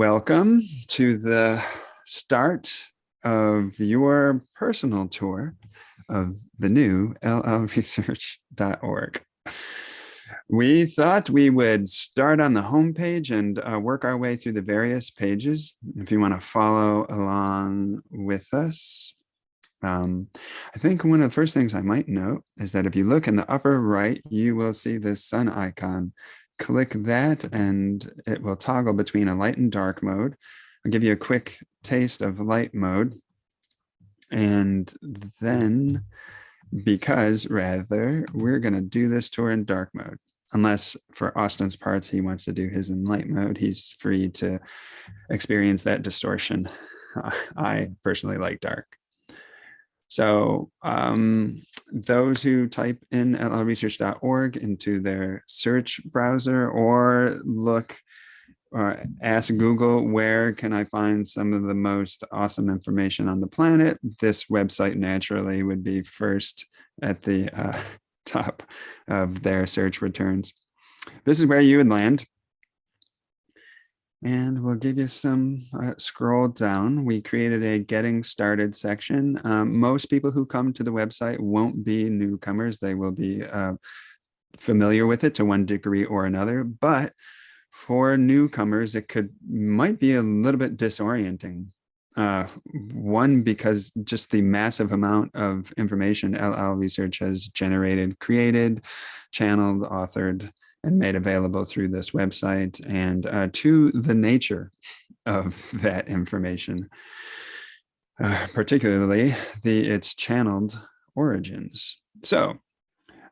Welcome to the start of your personal tour of the new llresearch.org. We thought we would start on the homepage and work our way through the various pages. If you want to follow along with us, I think one of the first things I might note is that if you look in the upper right, you will see this sun icon. Click that and it will toggle between a light and dark mode. I'll give you a quick taste of light mode. And then, we're going to do this tour in dark mode. Unless for Austin's parts, he wants to do his in light mode, he's free to experience that distortion. I personally like dark. So those who type in llresearch.org into their search browser or ask Google, where can I find some of the most awesome information on the planet? This website naturally would be first at the top of their search returns. This is where you would land. And we'll give you some scroll down. We created a getting started section. Most people who come to the website won't be newcomers. They will be familiar with it to one degree or another. But for newcomers, it might be a little bit disorienting. One, because just the massive amount of information LL Research has generated, created, channeled, authored, and made available through this website, and two, the nature of that information, particularly its channeled origins. So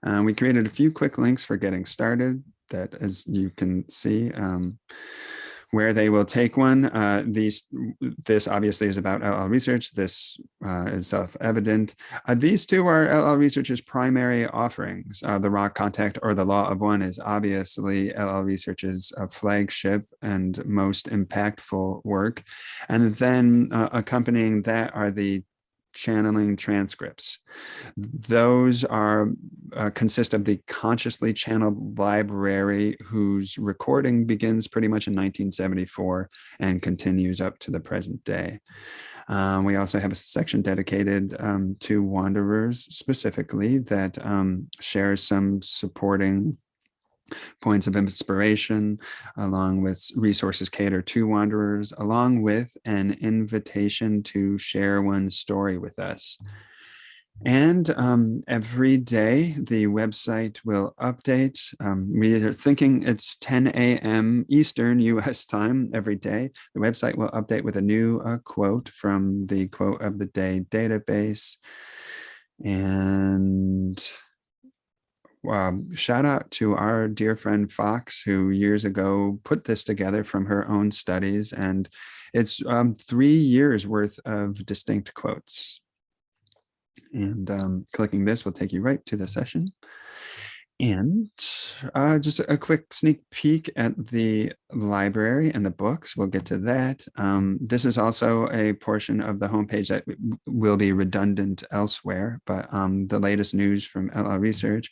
we created a few quick links for getting started that, as you can see, where they will take one. This obviously is about LL Research. This is self-evident. These two are LL Research's primary offerings. The Raw Contact or the Law of One is obviously LL Research's flagship and most impactful work. And then accompanying that are the channeling transcripts. Those are consist of the consciously channeled library, whose recording begins pretty much in 1974 and continues up to the present day. We also have a section dedicated to wanderers specifically that shares some supporting points of inspiration, along with resources catered to wanderers, along with an invitation to share one story with us. And every day the website will update. We are thinking it's 10 a.m. Eastern US time every day. The website will update with a new quote from the Quote of the Day database. And shout out to our dear friend Fox, who years ago put this together from her own studies, and it's 3 years worth of distinct quotes. And clicking this will take you right to the session. And just a quick sneak peek at the library and the books. We'll get to that. This is also a portion of the homepage that will be redundant elsewhere, but the latest news from LL Research,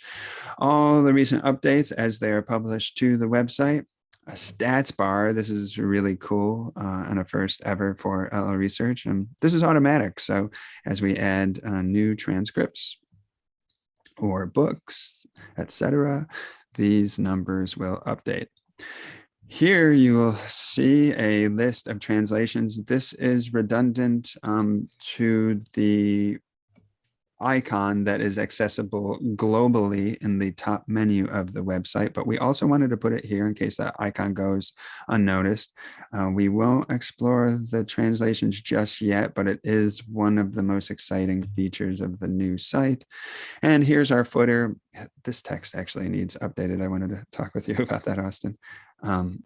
all the recent updates as they are published to the website, a stats bar. This is really cool and a first ever for LL Research. And this is automatic. So as we add new transcripts or books, etc., these numbers will update. Here you will see a list of translations. This is redundant to the icon that is accessible globally in the top menu of the website, but we also wanted to put it here in case that icon goes unnoticed. We won't explore the translations just yet, but it is one of the most exciting features of the new site. And here's our footer. This text actually needs updated. I wanted to talk with you about that, Austin.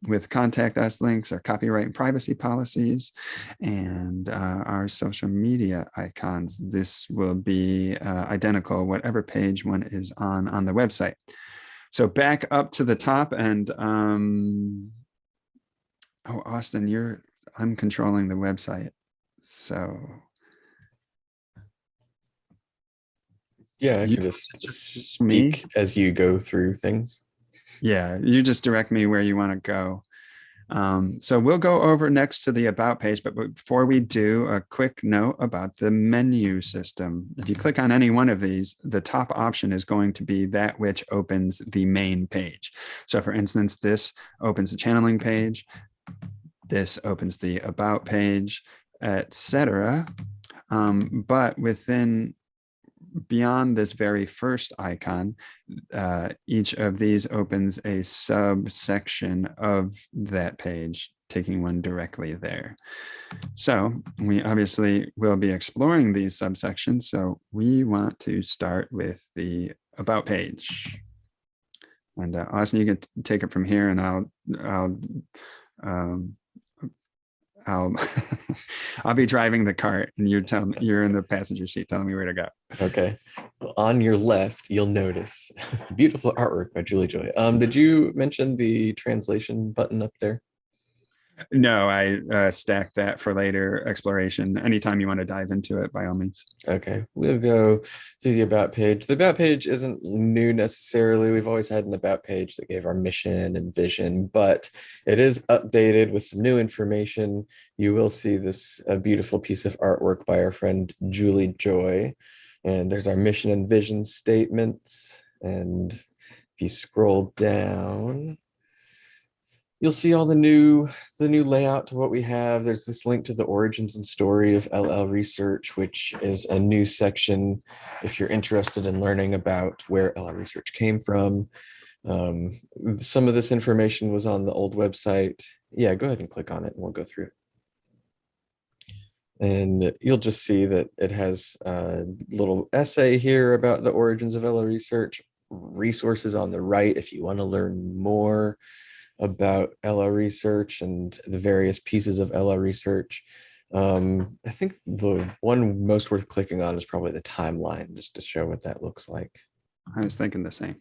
With contact us links, our copyright and privacy policies, and our social media icons. This will be identical whatever page one is on the website. So back up to the top, and oh, Austin, I'm controlling the website. So yeah, I can just speak as you go through things. Yeah, you just direct me where you want to go. So we'll go over next to the About page, but before we do, a quick note about the menu system. If you click on any one of these, the top option is going to be that which opens the main page. So for instance, this opens the channeling page, this opens the About page, etc. But beyond this very first icon, each of these opens a subsection of that page, taking one directly there. So we obviously will be exploring these subsections. So we want to start with the About page. And Austin, you can take it from here, and I'll I'll be driving the cart, and you're in the passenger seat telling me where to go. Okay. On your left, you'll notice beautiful artwork by Julie Joy. Did you mention the translation button up there? No, I stacked that for later exploration. Anytime you want to dive into it, by all means. Okay, we'll go to the About page. The About page isn't new necessarily. We've always had an About page that gave our mission and vision, but it is updated with some new information. You will see this beautiful piece of artwork by our friend Julie Joy. And there's our mission and vision statements. And if you scroll down, you'll see all the new layout to what we have. There's this link to the origins and story of LL Research, which is a new section if you're interested in learning about where LL Research came from. Some of this information was on the old website. Yeah, go ahead and click on it and we'll go through it. And you'll just see that it has a little essay here about the origins of LL Research, resources on the right if you want to learn more about LL Research and the various pieces of LL Research. I think the one most worth clicking on is probably the timeline, just to show what that looks like. I was thinking the same.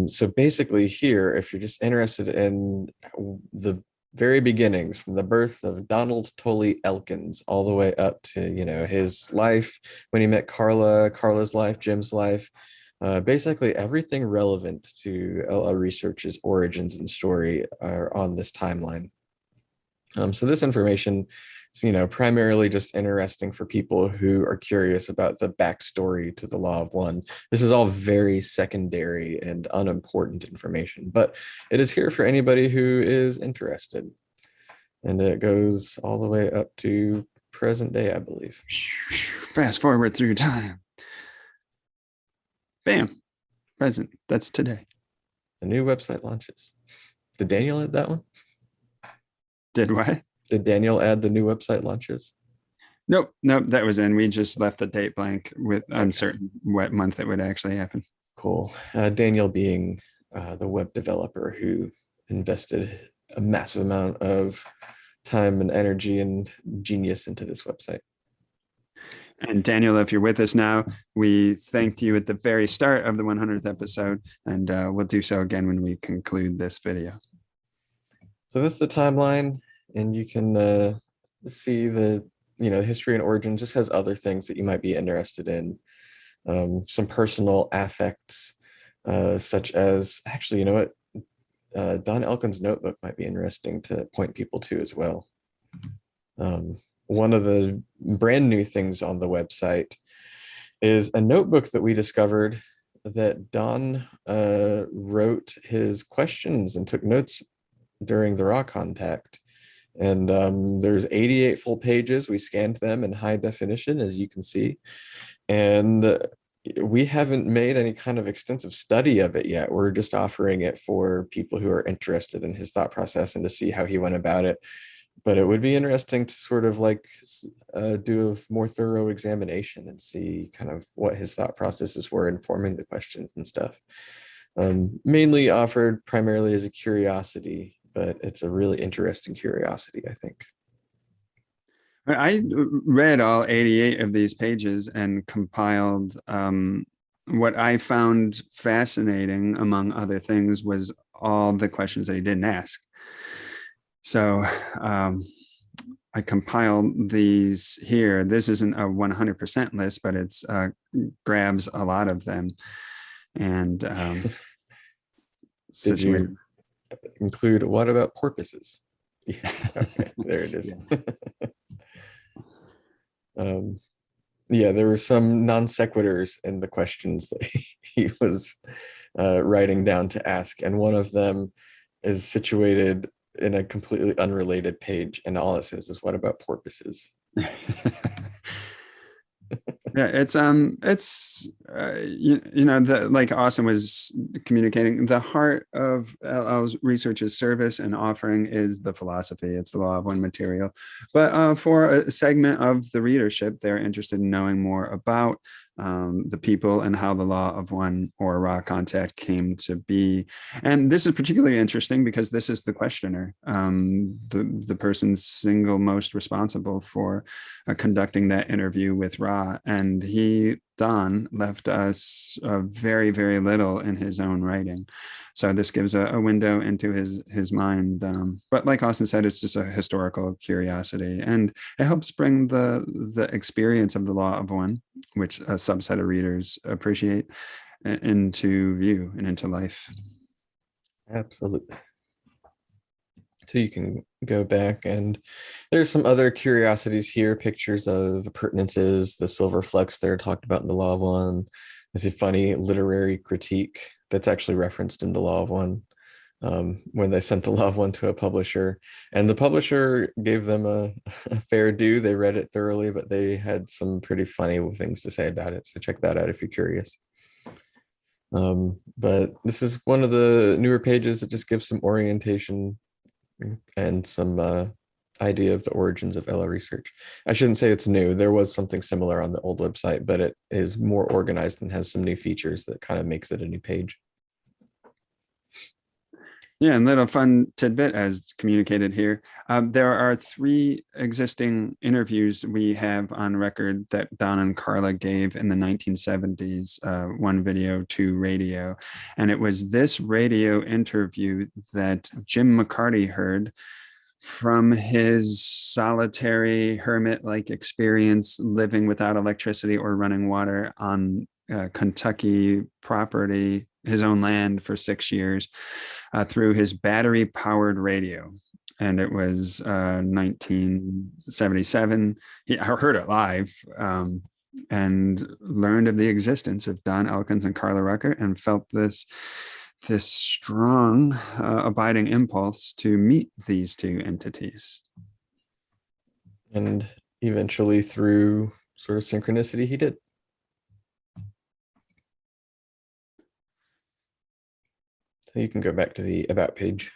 So basically here, if you're just interested in the very beginnings, from the birth of Donald Tully Elkins all the way up to, his life when he met Carla, Carla's life, Jim's life, basically everything relevant to LL Research's origins and story are on this timeline. So this information is, primarily just interesting for people who are curious about the backstory to the Law of One. This is all very secondary and unimportant information, but it is here for anybody who is interested. And it goes all the way up to present day, I believe. Fast forward through time. Bam, present. That's today. The new website launches. Did Daniel add that one? Did what? Did Daniel add the new website launches? Nope, that was in. We just left the date blank with uncertain what month it would actually happen. Cool. Daniel being the web developer who invested a massive amount of time and energy and genius into this website. And Daniel, if you're with us now, we thanked you at the very start of the 100th episode, and we'll do so again when we conclude this video. So this is the timeline, and you can see the history and origin. Just has other things that you might be interested in. Some personal affects, such as, actually, you know what? Don Elkins Notebook might be interesting to point people to as well. One of the brand new things on the website is a notebook that we discovered that Don wrote his questions and took notes during the raw contact. And there's 88 full pages. We scanned them in high definition, as you can see. And we haven't made any kind of extensive study of it yet. We're just offering it for people who are interested in his thought process and to see how he went about it. But it would be interesting to sort of do a more thorough examination and see kind of what his thought processes were informing the questions and stuff. Mainly offered primarily as a curiosity, but it's a really interesting curiosity, I think. I read all 88 of these pages and compiled what I found fascinating, among other things, was all the questions that he didn't ask. So I compiled these here. This isn't a 100% list, but it's grabs a lot of them. And include what about porpoises? Yeah, okay, there it is. Yeah, there were some non sequiturs in the questions that he was writing down to ask, and one of them is situated in a completely unrelated page, and all it says is, "What about porpoises?" Yeah, you know, the like Austin was communicating, the heart of LL's research's service and offering is the philosophy. It's the law of one material. But for a segment of the readership, they're interested in knowing more about the people and how the law of one or raw contact came to be. And this is particularly interesting because this is the questioner, the person single most responsible for conducting that interview with Ra. And Don, left us very, very little in his own writing. So this gives a window into his mind. But like Austin said, it's just a historical curiosity, and it helps bring the experience of the law of one, which a subset of readers appreciate, into view and into life. Absolutely. So you can go back, and there's some other curiosities here, pictures of appurtenances, the silver flux there talked about in the Law of One. There's a funny literary critique that's actually referenced in the Law of One, when they sent the Law of One to a publisher, and the publisher gave them a fair due. They read it thoroughly, but they had some pretty funny things to say about it. So check that out if you're curious. But this is one of the newer pages that just gives some orientation and some idea of the origins of LL research. I shouldn't say it's new. There was something similar on the old website, but it is more organized and has some new features that kind of makes it a new page. Yeah, and little fun tidbit as communicated here. There are 3 existing interviews we have on record that Don and Carla gave in the 1970s, 1 video, 2 radio. And it was this radio interview that Jim McCarty heard from his solitary hermit-like experience living without electricity or running water on Kentucky property, his own land, for 6 years, through his battery-powered radio. And it was 1977. I heard it live, and learned of the existence of Don Elkins and Carla Rucker, and felt this strong, abiding impulse to meet these 2 entities. And eventually, through sort of synchronicity, he did. So you can go back to the About page.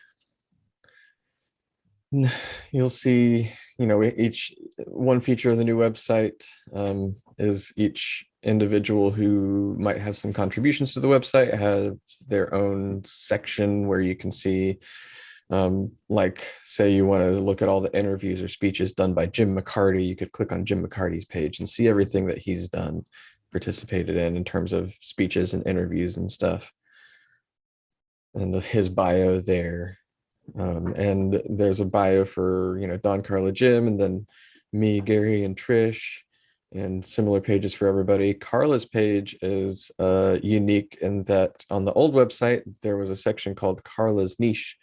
You'll see, you know, each one feature of the new website is each individual who might have some contributions to the website have their own section where you can see, like, say you want to look at all the interviews or speeches done by Jim McCarty, you could click on Jim McCarty's page and see everything that he's done, participated in terms of speeches and interviews and stuff, and his bio there. And there's a bio for, you know, Don, Carla, Jim, and then me, Gary, and Trish, and similar pages for everybody. Carla's page is unique in that on the old website, there was a section called Carla's Niche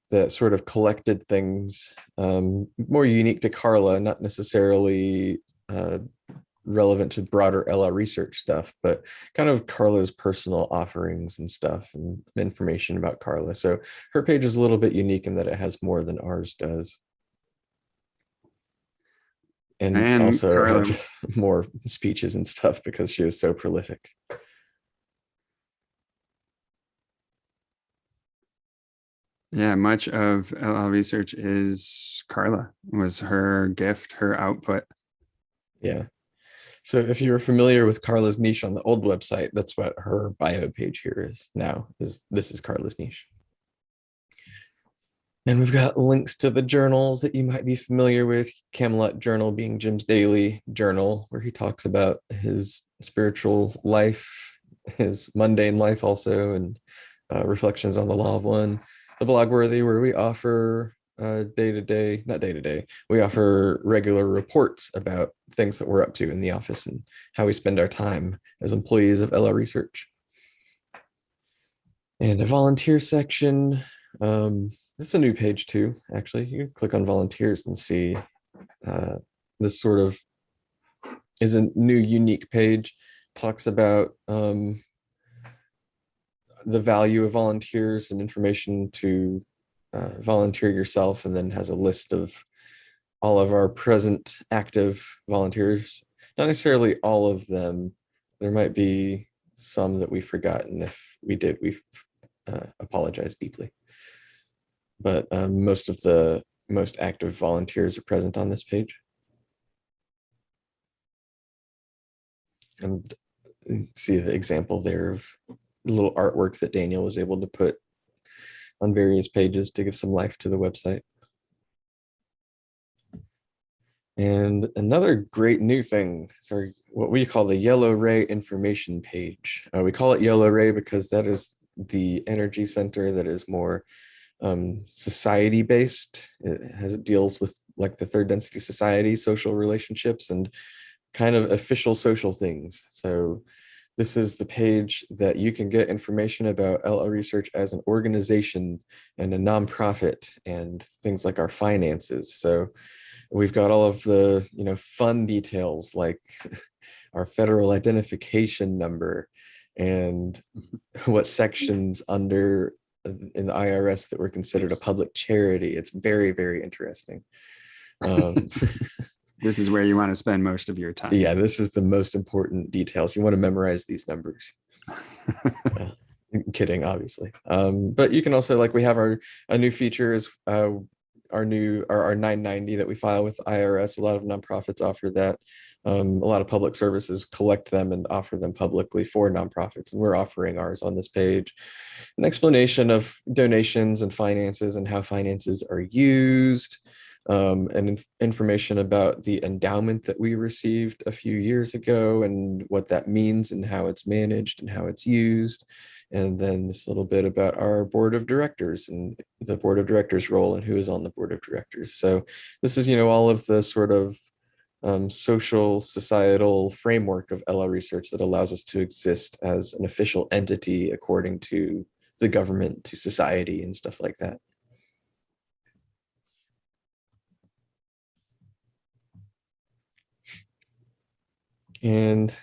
that sort of collected things more unique to Carla, not necessarily relevant to broader LL research stuff, but kind of Carla's personal offerings and stuff and information about Carla. So her page is a little bit unique in that it has more than ours does. And also Carla, just more speeches and stuff because she was so prolific. Yeah, much of LL research is Carla, was her gift, her output. Yeah. So if you were familiar with Carla's Niche on the old website, that's what her bio page here is now. This is Carla's Niche. And we've got links to the journals that you might be familiar with. Camelot Journal being Jim's daily journal, where he talks about his spiritual life, his mundane life also, and reflections on the Law of One. The Blogworthy, where we offer we offer regular reports about things that we're up to in the office and how we spend our time as employees of LL Research. And a volunteer section It's a new page too, actually. You can click on volunteers and see this sort of is a new unique page, talks about the value of volunteers and information to volunteer yourself, and then has a list of all of our present active volunteers. Not necessarily all of them. There might be some that we've forgotten. If we did, we apologize deeply. But most of the most active volunteers are present on this page. And see the example there of the little artwork that Daniel was able to put on various pages to give some life to the website. And another great new thing, sorry, what we call the Yellow Ray information page. We call it Yellow Ray because that is the energy center that is more society based. It deals with like the third density society, social relationships, and kind of official social things. So this is the page that you can get information about LL Research as an organization and a nonprofit and things like our finances. So we've got all of the fun details like our federal identification number and what sections under in the IRS that were considered a public charity. It's very, very interesting. This is where you want to spend most of your time. Yeah, this is the most important details. You want to memorize these numbers. I'm kidding, obviously. But you can also, like, we have a new feature is our 990 that we file with IRS. A lot of nonprofits offer that. A lot of public services collect them and offer them publicly for nonprofits, and we're offering ours on this page. An explanation of donations and finances and how finances are used, and information about the endowment that we received a few years ago and what that means and how it's managed and how it's used. And then this little bit about our board of directors and the board of directors role and who is on the board of directors. So this is, all of the sort of social societal framework of LL Research that allows us to exist as an official entity according to the government, to society and stuff like that. And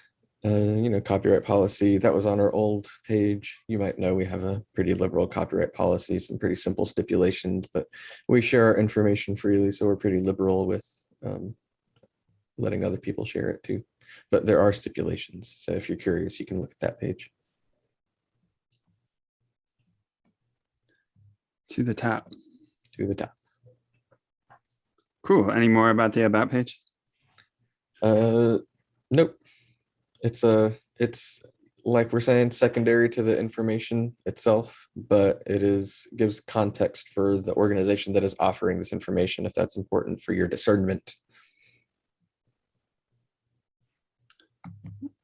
copyright policy, that was on our old page. You might know we have a pretty liberal copyright policy, some pretty simple stipulations, but we share our information freely, so we're pretty liberal with letting other people share it too. But there are stipulations, so if you're curious, you can look at that page. To the top. To the top. Cool. Any more about the About page? Nope. It's like we're saying, secondary to the information itself, but it gives context for the organization that is offering this information, if that's important for your discernment.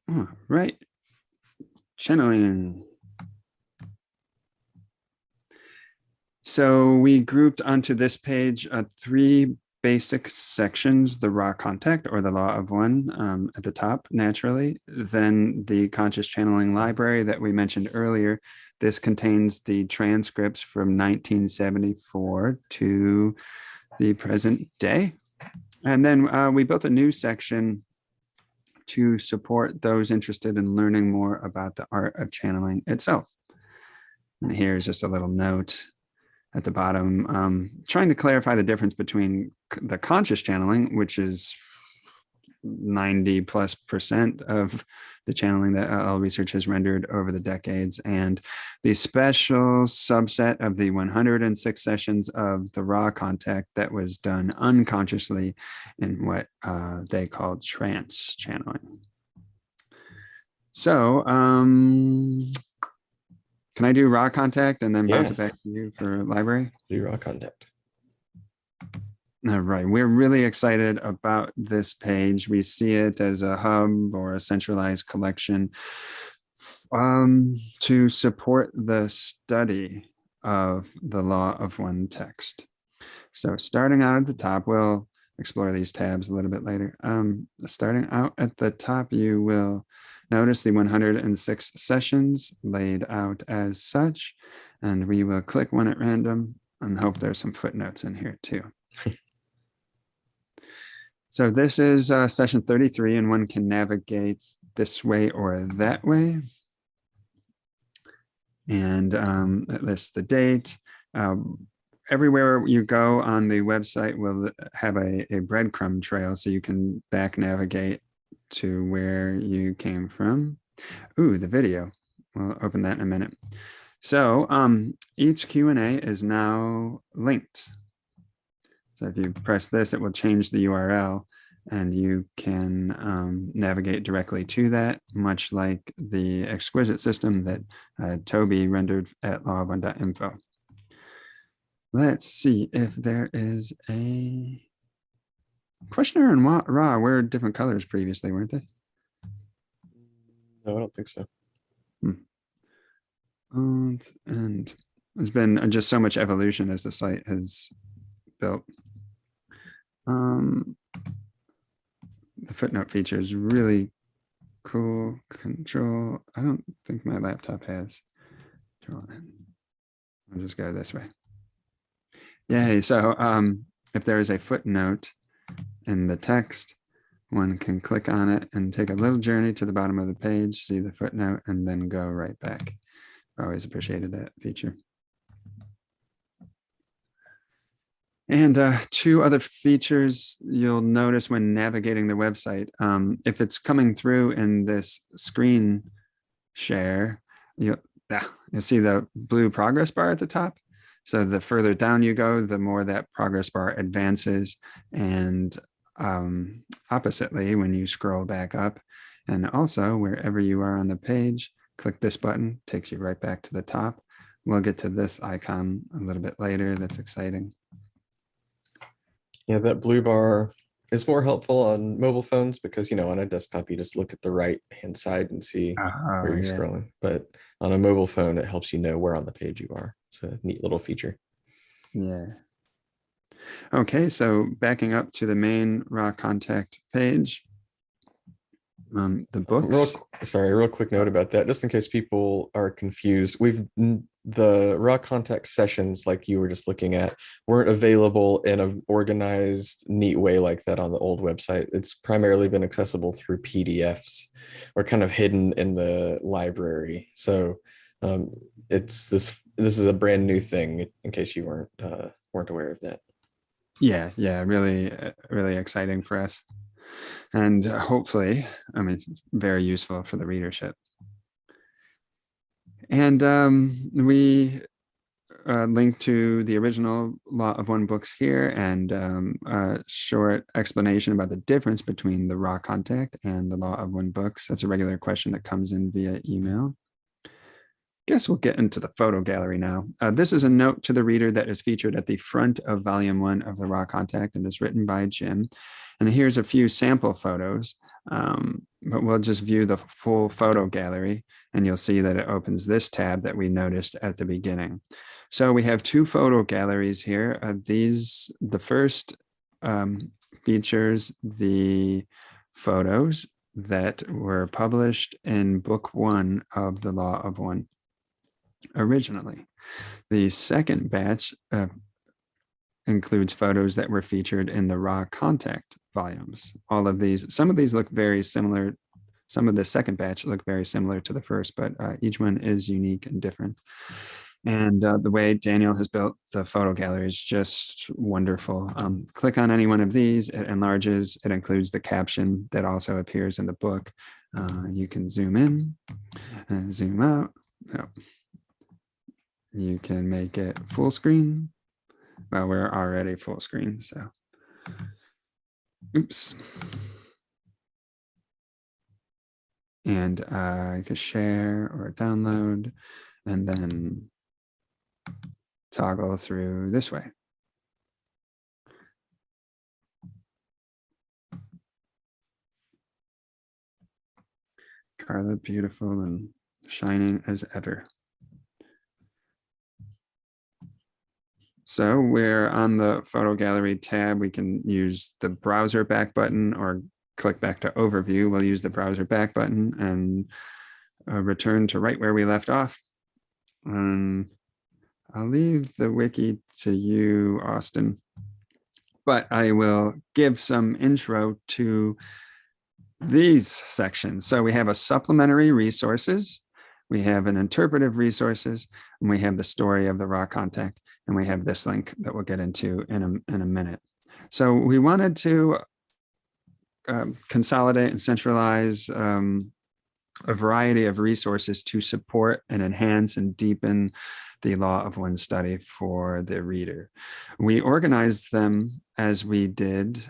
Oh, right. Channeling. So we grouped onto this page 3 basic sections: the raw contact, or the law of one, at the top, naturally. Then the conscious channeling library that we mentioned earlier. This contains the transcripts from 1974 to the present day. And then we built a new section to support those interested in learning more about the art of channeling itself. And here's just a little note at the bottom, trying to clarify the difference between the conscious channeling, which is 90+% of the channeling that LL Research has rendered over the decades, and the special subset of the 106 sessions of the raw contact that was done unconsciously in what they called trance channeling. So, can I do raw contact and then bounce it back to you for library? Do raw contact. All right. We're really excited about this page. We see it as a hub or a centralized collection to support the study of the law of one text. So starting out at the top, we'll explore these tabs a little bit later. Starting out at the top, you will notice the 106 sessions laid out as such, and we will click one at random and hope there's some footnotes in here too. So this is session 33, and one can navigate this way or that way. And it lists the date. Everywhere you go on the website will have a breadcrumb trail, so you can back navigate to where you came from. Ooh, the video. We'll open that in a minute. So each Q&A is now linked. So if you press this, it will change the URL, and you can navigate directly to that, much like the exquisite system that Toby rendered at lawof1.info. Let's see if there is a questioner and raw were different colors previously, weren't they? No, I don't think so. And there's been just so much evolution as the site has built. The footnote feature is really cool. Control. I don't think my laptop has. I'll just go this way. Yay. So if there is a footnote in the text, one can click on it and take a little journey to the bottom of the page, see the footnote, and then go right back. I always appreciated that feature. And two other features you'll notice when navigating the website. If it's coming through in this screen share, you'll see the blue progress bar at the top. So the further down you go, the more that progress bar advances. And oppositely, when you scroll back up, and also wherever you are on the page, click this button, takes you right back to the top. We'll get to this icon a little bit later. That's exciting. Yeah, that blue bar is more helpful on mobile phones because, on a desktop, you just look at the right-hand side and see where you're scrolling. But on a mobile phone, it helps you know where on the page you are. It's a neat little feature. Yeah. Okay, so backing up to the main raw contact page, the books. Real quick note about that, just in case people are confused. The raw contact sessions, like you were just looking at, weren't available in an organized, neat way like that on the old website. It's primarily been accessible through PDFs or kind of hidden in the library. So this is a brand new thing in case you weren't aware of that. Yeah, really, really exciting for us. And hopefully, it's very useful for the readership. And we link to the original Law of One books here, and a short explanation about the difference between the raw contact and the Law of One books. That's a regular question that comes in via email. Guess we'll get into the photo gallery now. This is a note to the reader that is featured at the front of volume 1 of the raw contact and is written by Jim. And here's a few sample photos, but we'll just view the full photo gallery, and you'll see that it opens this tab that we noticed at the beginning. So we have two photo galleries here. The first features the photos that were published in book 1 of the Law of One originally. The second batch includes photos that were featured in the raw contact volumes. Some of these look very similar. Some of the second batch look very similar to the first, but each one is unique and different. And the way Daniel has built the photo gallery is just wonderful. Click on any one of these, it enlarges, it includes the caption that also appears in the book. You can zoom in and zoom out. Oh. You can make it full screen. Well, we're already full screen, so oops. And I could share or download and then toggle through this way. Carla, beautiful and shining as ever. So we're on the photo gallery tab. We can use the browser back button or click back to overview. We'll use the browser back button and return to right where we left off. I'll leave the wiki to you, Austin, but I will give some intro to these sections. So we have a supplementary resources, we have an interpretive resources, and we have the story of the raw contact, and we have this link that we'll get into in a minute. So we wanted to consolidate and centralize a variety of resources to support and enhance and deepen the law of one study for the reader. We organized them as we did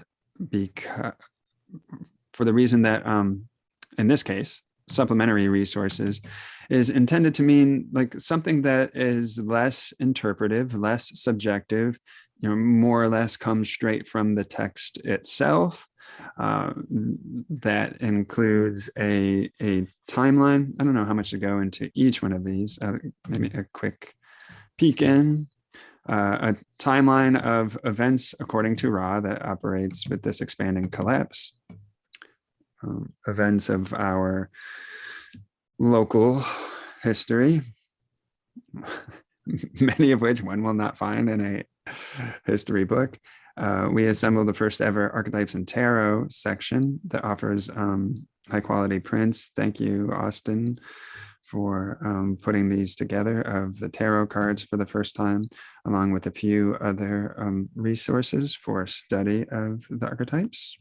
because, for the reason that in this case, supplementary resources is intended to mean like something that is less interpretive, less subjective, more or less comes straight from the text itself. That includes a timeline. I don't know how much to go into each one of these. Maybe a quick peek in. A timeline of events according to Ra that operates with this expanding collapse. Events of our local history, many of which one will not find in a history book. We assembled the first ever Archetypes and Tarot section that offers high quality prints. Thank you, Austin, for putting these together of the tarot cards for the first time, along with a few other resources for study of the archetypes.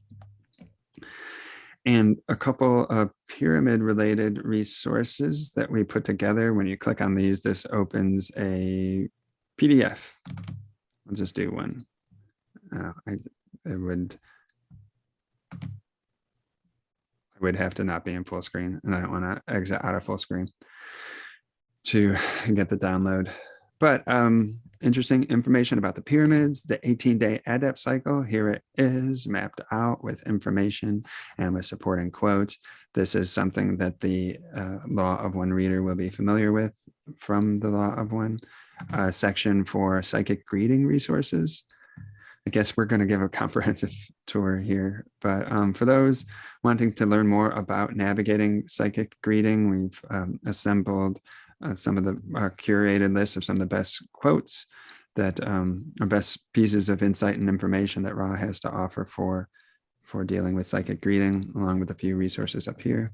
And a couple of pyramid related resources that we put together. When you click on these, this opens a PDF. I'll just do one. I would have to not be in full screen, and I don't want to exit out of full screen to get the download. But interesting information about the pyramids, the 18-day adept cycle. Here it is mapped out with information and with supporting quotes. This is something that the Law of One reader will be familiar with from the Law of One. Section for psychic greeting resources. I guess we're going to give a comprehensive tour here, but for those wanting to learn more about navigating psychic greeting, we've assembled some of the curated lists of some of the best quotes that are best pieces of insight and information that Ra has to offer for dealing with psychic greeting, along with a few resources up here.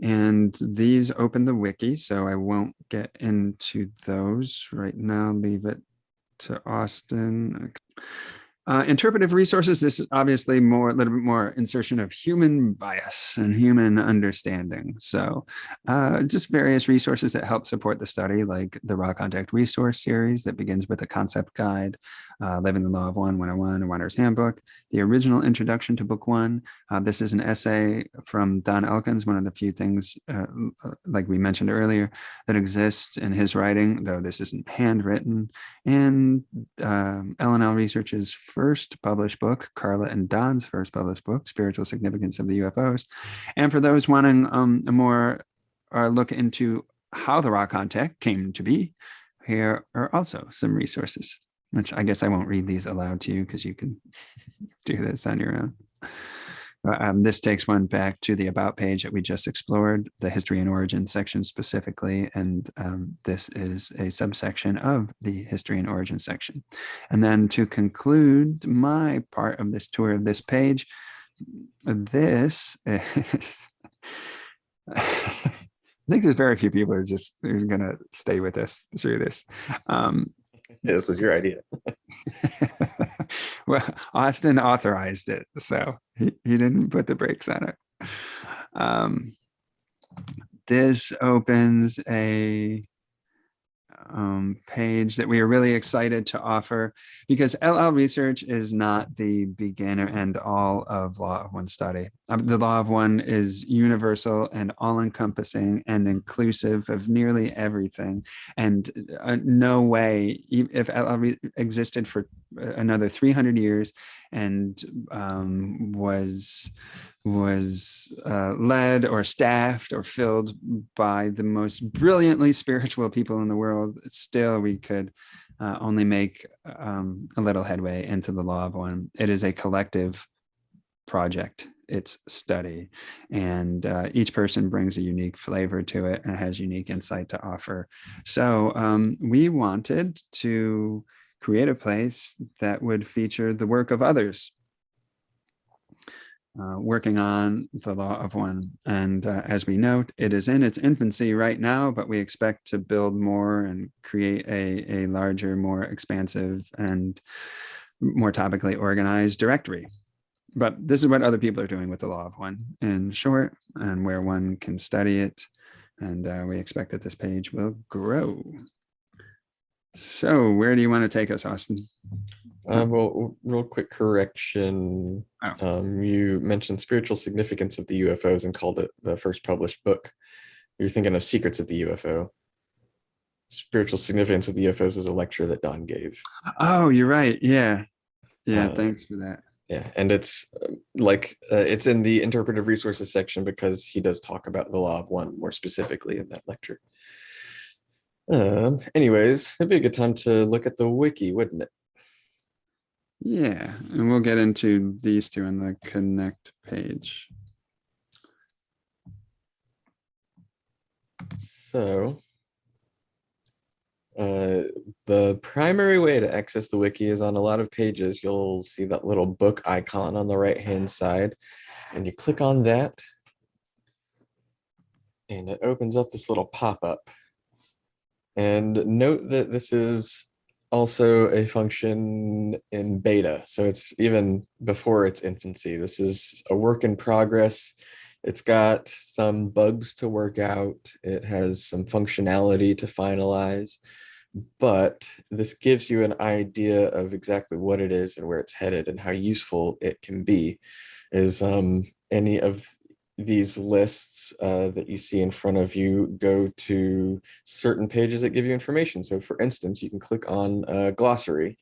And these open the wiki, so I won't get into those right now. Leave it to Austin. Interpretive resources, this is obviously a little bit more insertion of human bias and human understanding. So just various resources that help support the study, like the Raw Contact Resource Series that begins with a concept guide, Living the Law of One 101, a Wanderer's Handbook, the original introduction to Book One. This is an essay from Don Elkins, one of the few things, like we mentioned earlier, that exists in his writing, though this isn't handwritten, and L&L Research's first published book, Carla and Don's first published book, Spiritual Significance of the UFOs. And for those wanting a more look into how the raw contact came to be, here are also some resources, which I guess I won't read these aloud to you because you can do this on your own. This takes one back to the About page that we just explored, the History and Origin section specifically, and this is a subsection of the History and Origin section. And then to conclude my part of this tour of this page, this is, I think there's very few people who are going to stay with us through this. Yeah, this was your idea. Well, Austin authorized it, so he didn't put the brakes on it. This opens a page that we are really excited to offer, because LL Research is not the beginner and all of Law of One study. The Law of One is universal and all-encompassing and inclusive of nearly everything. And no way, if LL existed for another 300 years and was led or staffed or filled by the most brilliantly spiritual people in the world, still we could only make a little headway into the law of one. It is a collective project. It's study, and each person brings a unique flavor to it and has unique insight to offer. So we wanted to create a place that would feature the work of others working on the law of one. And as we note, it is in its infancy right now, but we expect to build more and create a larger, more expansive and more topically organized directory. But this is what other people are doing with the law of one in short, and where one can study it. And we expect that this page will grow. So where do you want to take us, Austin? Well, real quick correction. Oh. You mentioned spiritual significance of the UFOs and called it the first published book. You're thinking of Secrets of the UFO. Spiritual significance of the UFOs was a lecture that Don gave. Oh, you're right. Yeah. Thanks for that. Yeah, and it's it's in the interpretive resources section because he does talk about the law of one more specifically in that lecture. Anyways, it'd be a good time to look at the wiki, wouldn't it? Yeah, and we'll get into these two on the connect page. So the primary way to access the wiki is on a lot of pages. You'll see that little book icon on the right-hand side, and you click on that, and it opens up this little pop-up. And note that this is also a function in beta, so it's even before its infancy. This is a work in progress. It's got some bugs to work out. It has some functionality to finalize, but this gives you an idea of exactly what it is and where it's headed and how useful it can be. Is any of these lists that you see in front of you go to certain pages that give you information. So for instance, you can click on a glossary.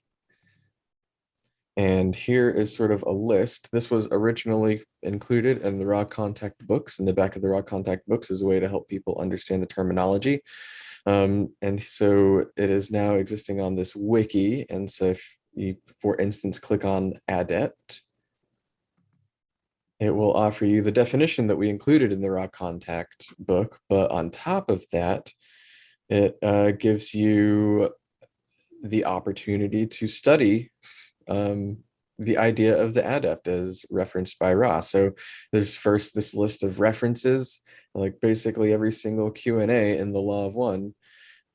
And here is sort of a list. This was originally included in the raw contact books. In the back of the raw contact books is a way to help people understand the terminology. And so it is now existing on this wiki. And so if you, for instance, click on adept, it will offer you the definition that we included in the raw contact book. But on top of that, it gives you the opportunity to study the idea of the adept as referenced by Ra. So there's first this list of references, like basically every single Q&A in the Law of One,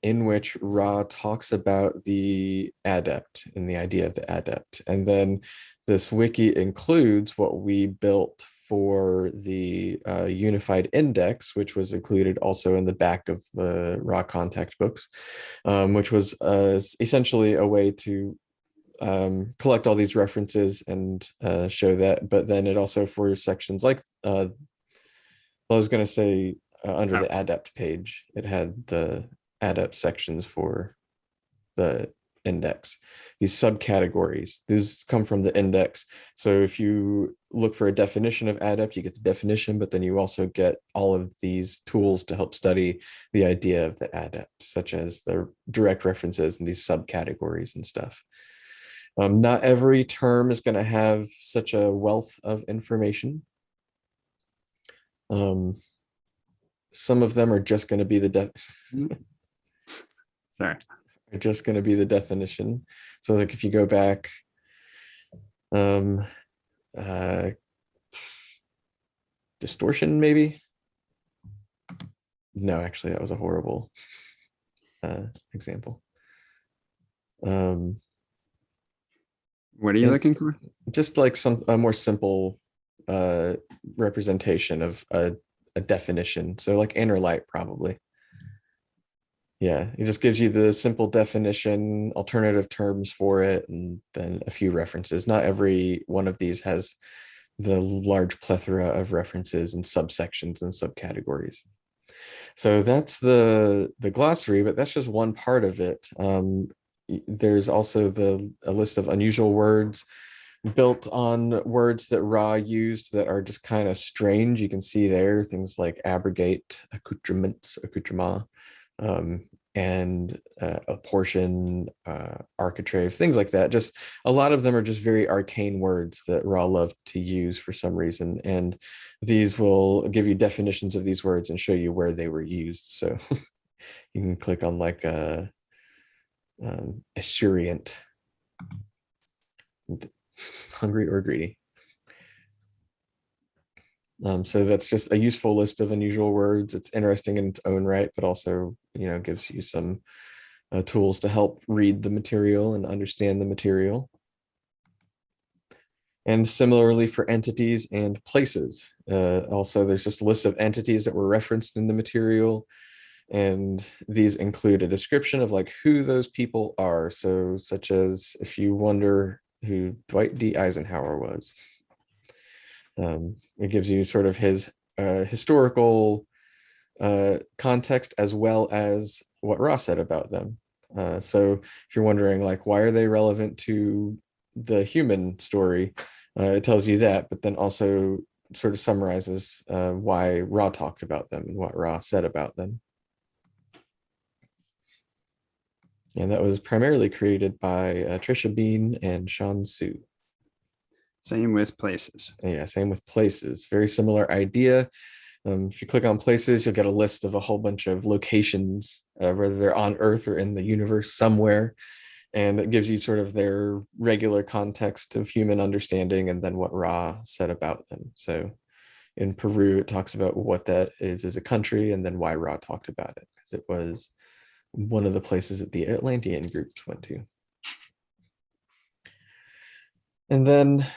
in which Ra talks about the adept and the idea of the adept. And then this wiki includes what we built for the unified index, which was included also in the back of the raw contact books, which was essentially a way to collect all these references and show that. But then it also, for sections like, I was going to say under the adept page, it had the adept sections for the index, these subcategories. These come from the index. So if you look for a definition of adept, you get the definition, but then you also get all of these tools to help study the idea of the adept, such as the direct references and these subcategories and stuff. Not every term is going to have such a wealth of information. Some of them are just going to be the Sorry. Are just going to be the definition. So like if you go back, distortion maybe. No, actually that was a horrible example. What are you looking for? Just like a more simple representation of a definition. So like inner light probably. Yeah, it just gives you the simple definition, alternative terms for it, and then a few references. Not every one of these has the large plethora of references and subsections and subcategories. So that's the glossary, but that's just one part of it. There's also a list of unusual words built on words that Ra used that are just kind of strange. You can see there things like abrogate, accoutrements, accoutrement. and apportion, architrave, things like that. Just a lot of them are just very arcane words that Ra loved to use for some reason. And these will give you definitions of these words and show you where they were used. So you can click on like a Assurient, hungry or greedy. So that's just a useful list of unusual words. It's interesting in its own right, but also, gives you some tools to help read the material and understand the material. And similarly for entities and places. Also, there's just a list of entities that were referenced in the material. And these include a description of like who those people are. So such as if you wonder who Dwight D. Eisenhower was. It gives you sort of his historical context as well as what Ross said about them. So if you're wondering like why are they relevant to the human story, it tells you that, but then also sort of summarizes why Ra talked about them and what Ra said about them. And that was primarily created by Trisha Bean and Sean Su. Same with places. Yeah, same with places. Very similar idea. If you click on places, you'll get a list of a whole bunch of locations, whether they're on Earth or in the universe somewhere. And it gives you sort of their regular context of human understanding and then what Ra said about them. So in Peru, it talks about what that is as a country and then why Ra talked about it, because it was one of the places that the Atlantean groups went to. And then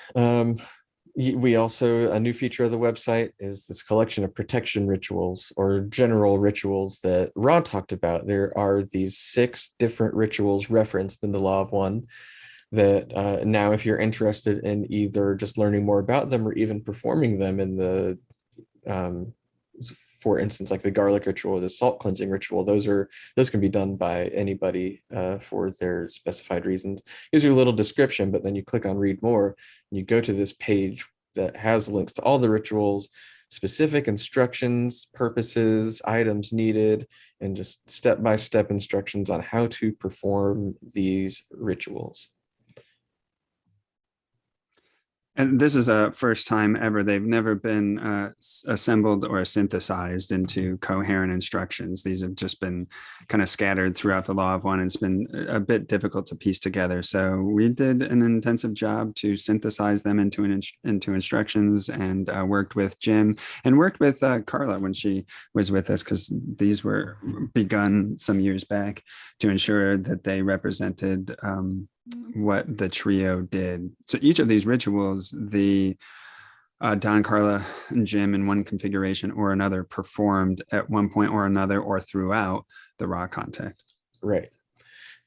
we also, a new feature of the website is this collection of protection rituals or general rituals that Ra talked about. There are these 6 different rituals referenced in the Law of One that now if you're interested in either just learning more about them or even performing them in the for instance, like the garlic ritual or the salt cleansing ritual, those can be done by anybody for their specified reasons. Gives you a little description, but then you click on read more and you go to this page that has links to all the rituals, specific instructions, purposes, items needed, and just step-by-step instructions on how to perform these rituals. And this is a first time ever. They've never been assembled or synthesized into coherent instructions. These have just been kind of scattered throughout the Law of One, and it's been a bit difficult to piece together. So we did an intensive job to synthesize them into instructions, and worked with Jim and worked with Carla when she was with us, because these were begun some years back to ensure that they represented what the trio did. So each of these rituals, the Don, Carla, and Jim in one configuration or another performed at one point or another or throughout the Ra contact. Right.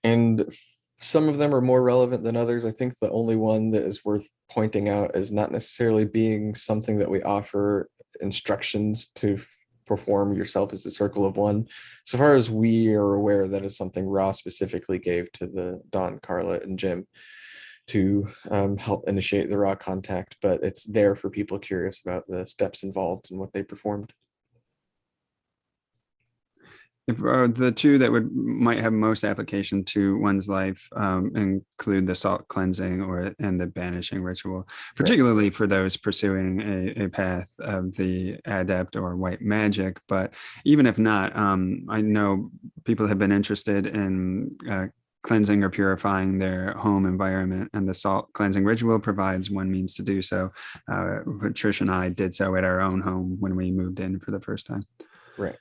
And some of them are more relevant than others. I think the only one that is worth pointing out is not necessarily being something that we offer instructions to perform yourself as the Circle of One. So far as we are aware, that is something Ra specifically gave to the Don, Carla, and Jim to help initiate the Ra contact, but it's there for people curious about the steps involved and what they performed. If, the two that might have most application to one's life include the salt cleansing and the banishing ritual, particularly right, for those pursuing a path of the adept or white magic. But even if not, I know people have been interested in cleansing or purifying their home environment, and the salt cleansing ritual provides one means to do so. Trish and I did so at our own home when we moved in for the first time. Right.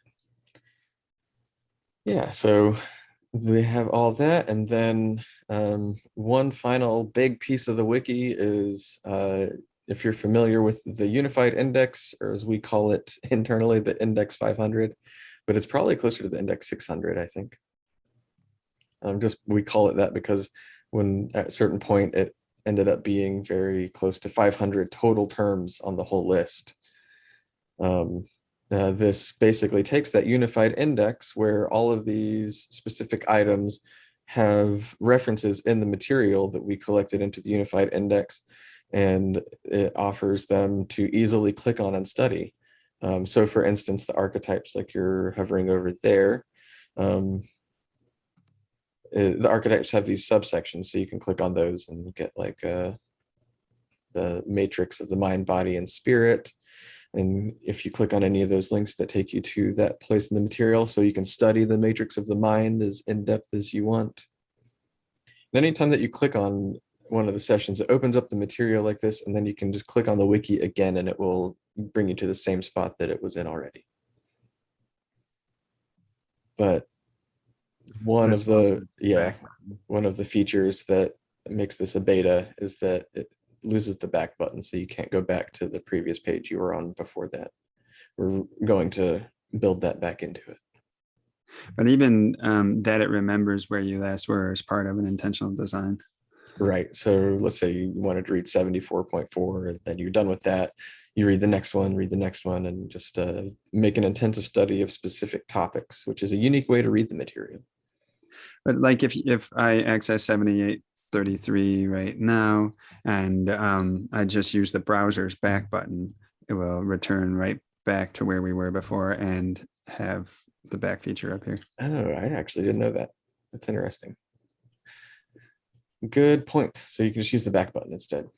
Yeah, so they have all that, and then one final big piece of the wiki is if you're familiar with the Unified Index, or as we call it internally, the Index 500, but it's probably closer to the Index 600, I think. We call it that because when at a certain point it ended up being very close to 500 total terms on the whole list. This basically takes that unified index where all of these specific items have references in the material that we collected into the unified index, and it offers them to easily click on and study. So for instance, the archetypes, like you're hovering over there, the archetypes have these subsections, so you can click on those and get like the matrix of the mind, body, and spirit. And if you click on any of those links, that take you to that place in the material, so you can study the matrix of the mind as in depth as you want. And anytime that you click on one of the sessions, it opens up the material like this, and then you can just click on the wiki again, and it will bring you to the same spot that it was in already. But one of the features that makes this a beta is that it loses the back button, so you can't go back to the previous page you were on before that. We're going to build that back into it. But even that it remembers where you last were is part of an intentional design. Right. So let's say you wanted to read 74.4, and then you're done with that. You read the next one, and just make an intensive study of specific topics, which is a unique way to read the material. But like if I access 7833 right now, and I just use the browser's back button, it will return right back to where we were before and have the back feature up here. Oh, I actually didn't know that. That's interesting. Good point. So you can just use the back button instead.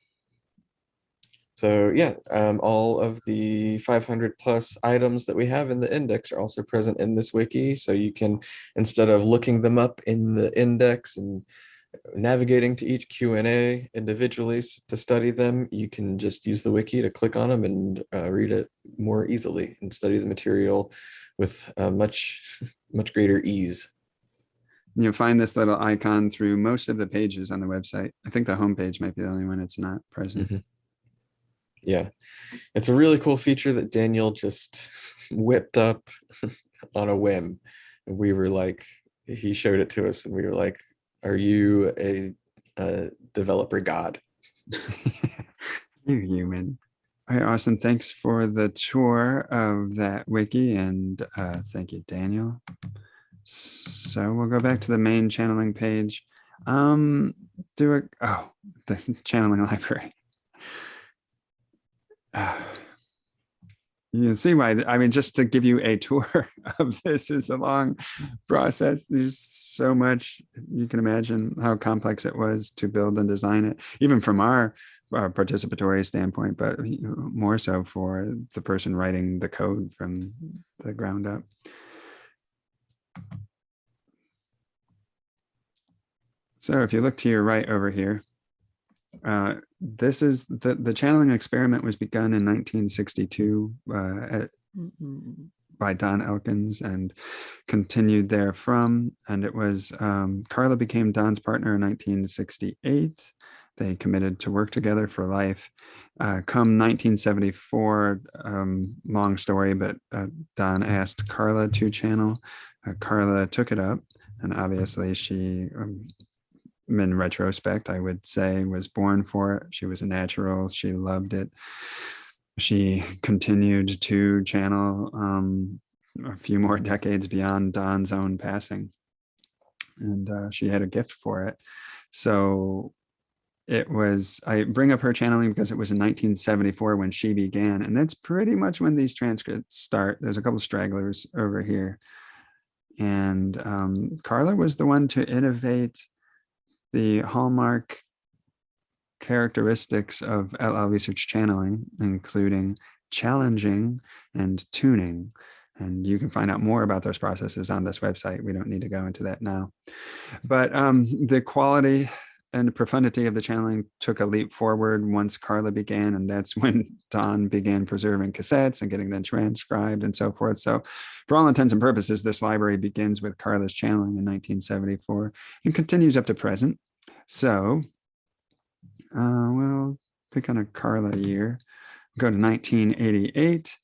So yeah, all of the 500 plus items that we have in the index are also present in this wiki. So you can, instead of looking them up in the index and navigating to each Q&A individually to study them, you can just use the wiki to click on them and read it more easily and study the material with much greater ease. You'll find this little icon through most of the pages on the website. I think the homepage might be the only one it's not present. Mm-hmm. Yeah, it's a really cool feature that Daniel just whipped up on a whim. And we were like, he showed it to us and we were like, are you a developer god? You human. All right, Austin, thanks for the tour of that wiki, and thank you, Daniel. So we'll go back to the main channeling page. The channeling library. You can see why. I mean, just to give you a tour of this is a long process. There's so much. You can imagine how complex it was to build and design it, even from our participatory standpoint, but more so for the person writing the code from the ground up. So if you look to your right over here, this is the channeling experiment was begun in 1962 by Don Elkins and continued therefrom. And it was Carla became Don's partner in 1968. They committed to work together for life. Come 1974, long story, but Don asked Carla to channel. Carla took it up, and obviously she in retrospect, I would say, was born for it. She was a natural. She loved it. She continued to channel a few more decades beyond Don's own passing. And she had a gift for it. So it was, I bring up her channeling because it was in 1974 when she began. And that's pretty much when these transcripts start. There's a couple of stragglers over here. And Carla was the one to innovate the hallmark characteristics of LL research channeling, including challenging and tuning. And you can find out more about those processes on this website. We don't need to go into that now. But the quality and profundity of the channeling took a leap forward once Carla began, and that's when Don began preserving cassettes and getting them transcribed and so forth. So for all intents and purposes, this library begins with Carla's channeling in 1974 and continues up to present. So we'll pick on a Carla year, go to 1988.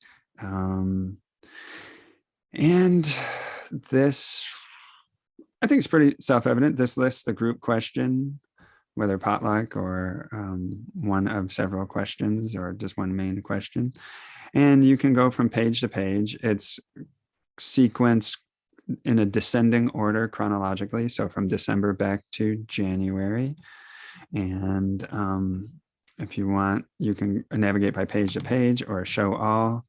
And this, I think it's pretty self-evident. This lists the group question, whether potluck or one of several questions or just one main question. And you can go from page to page. It's sequenced in a descending order chronologically. So from December back to January. And if you want, you can navigate by page to page or show all.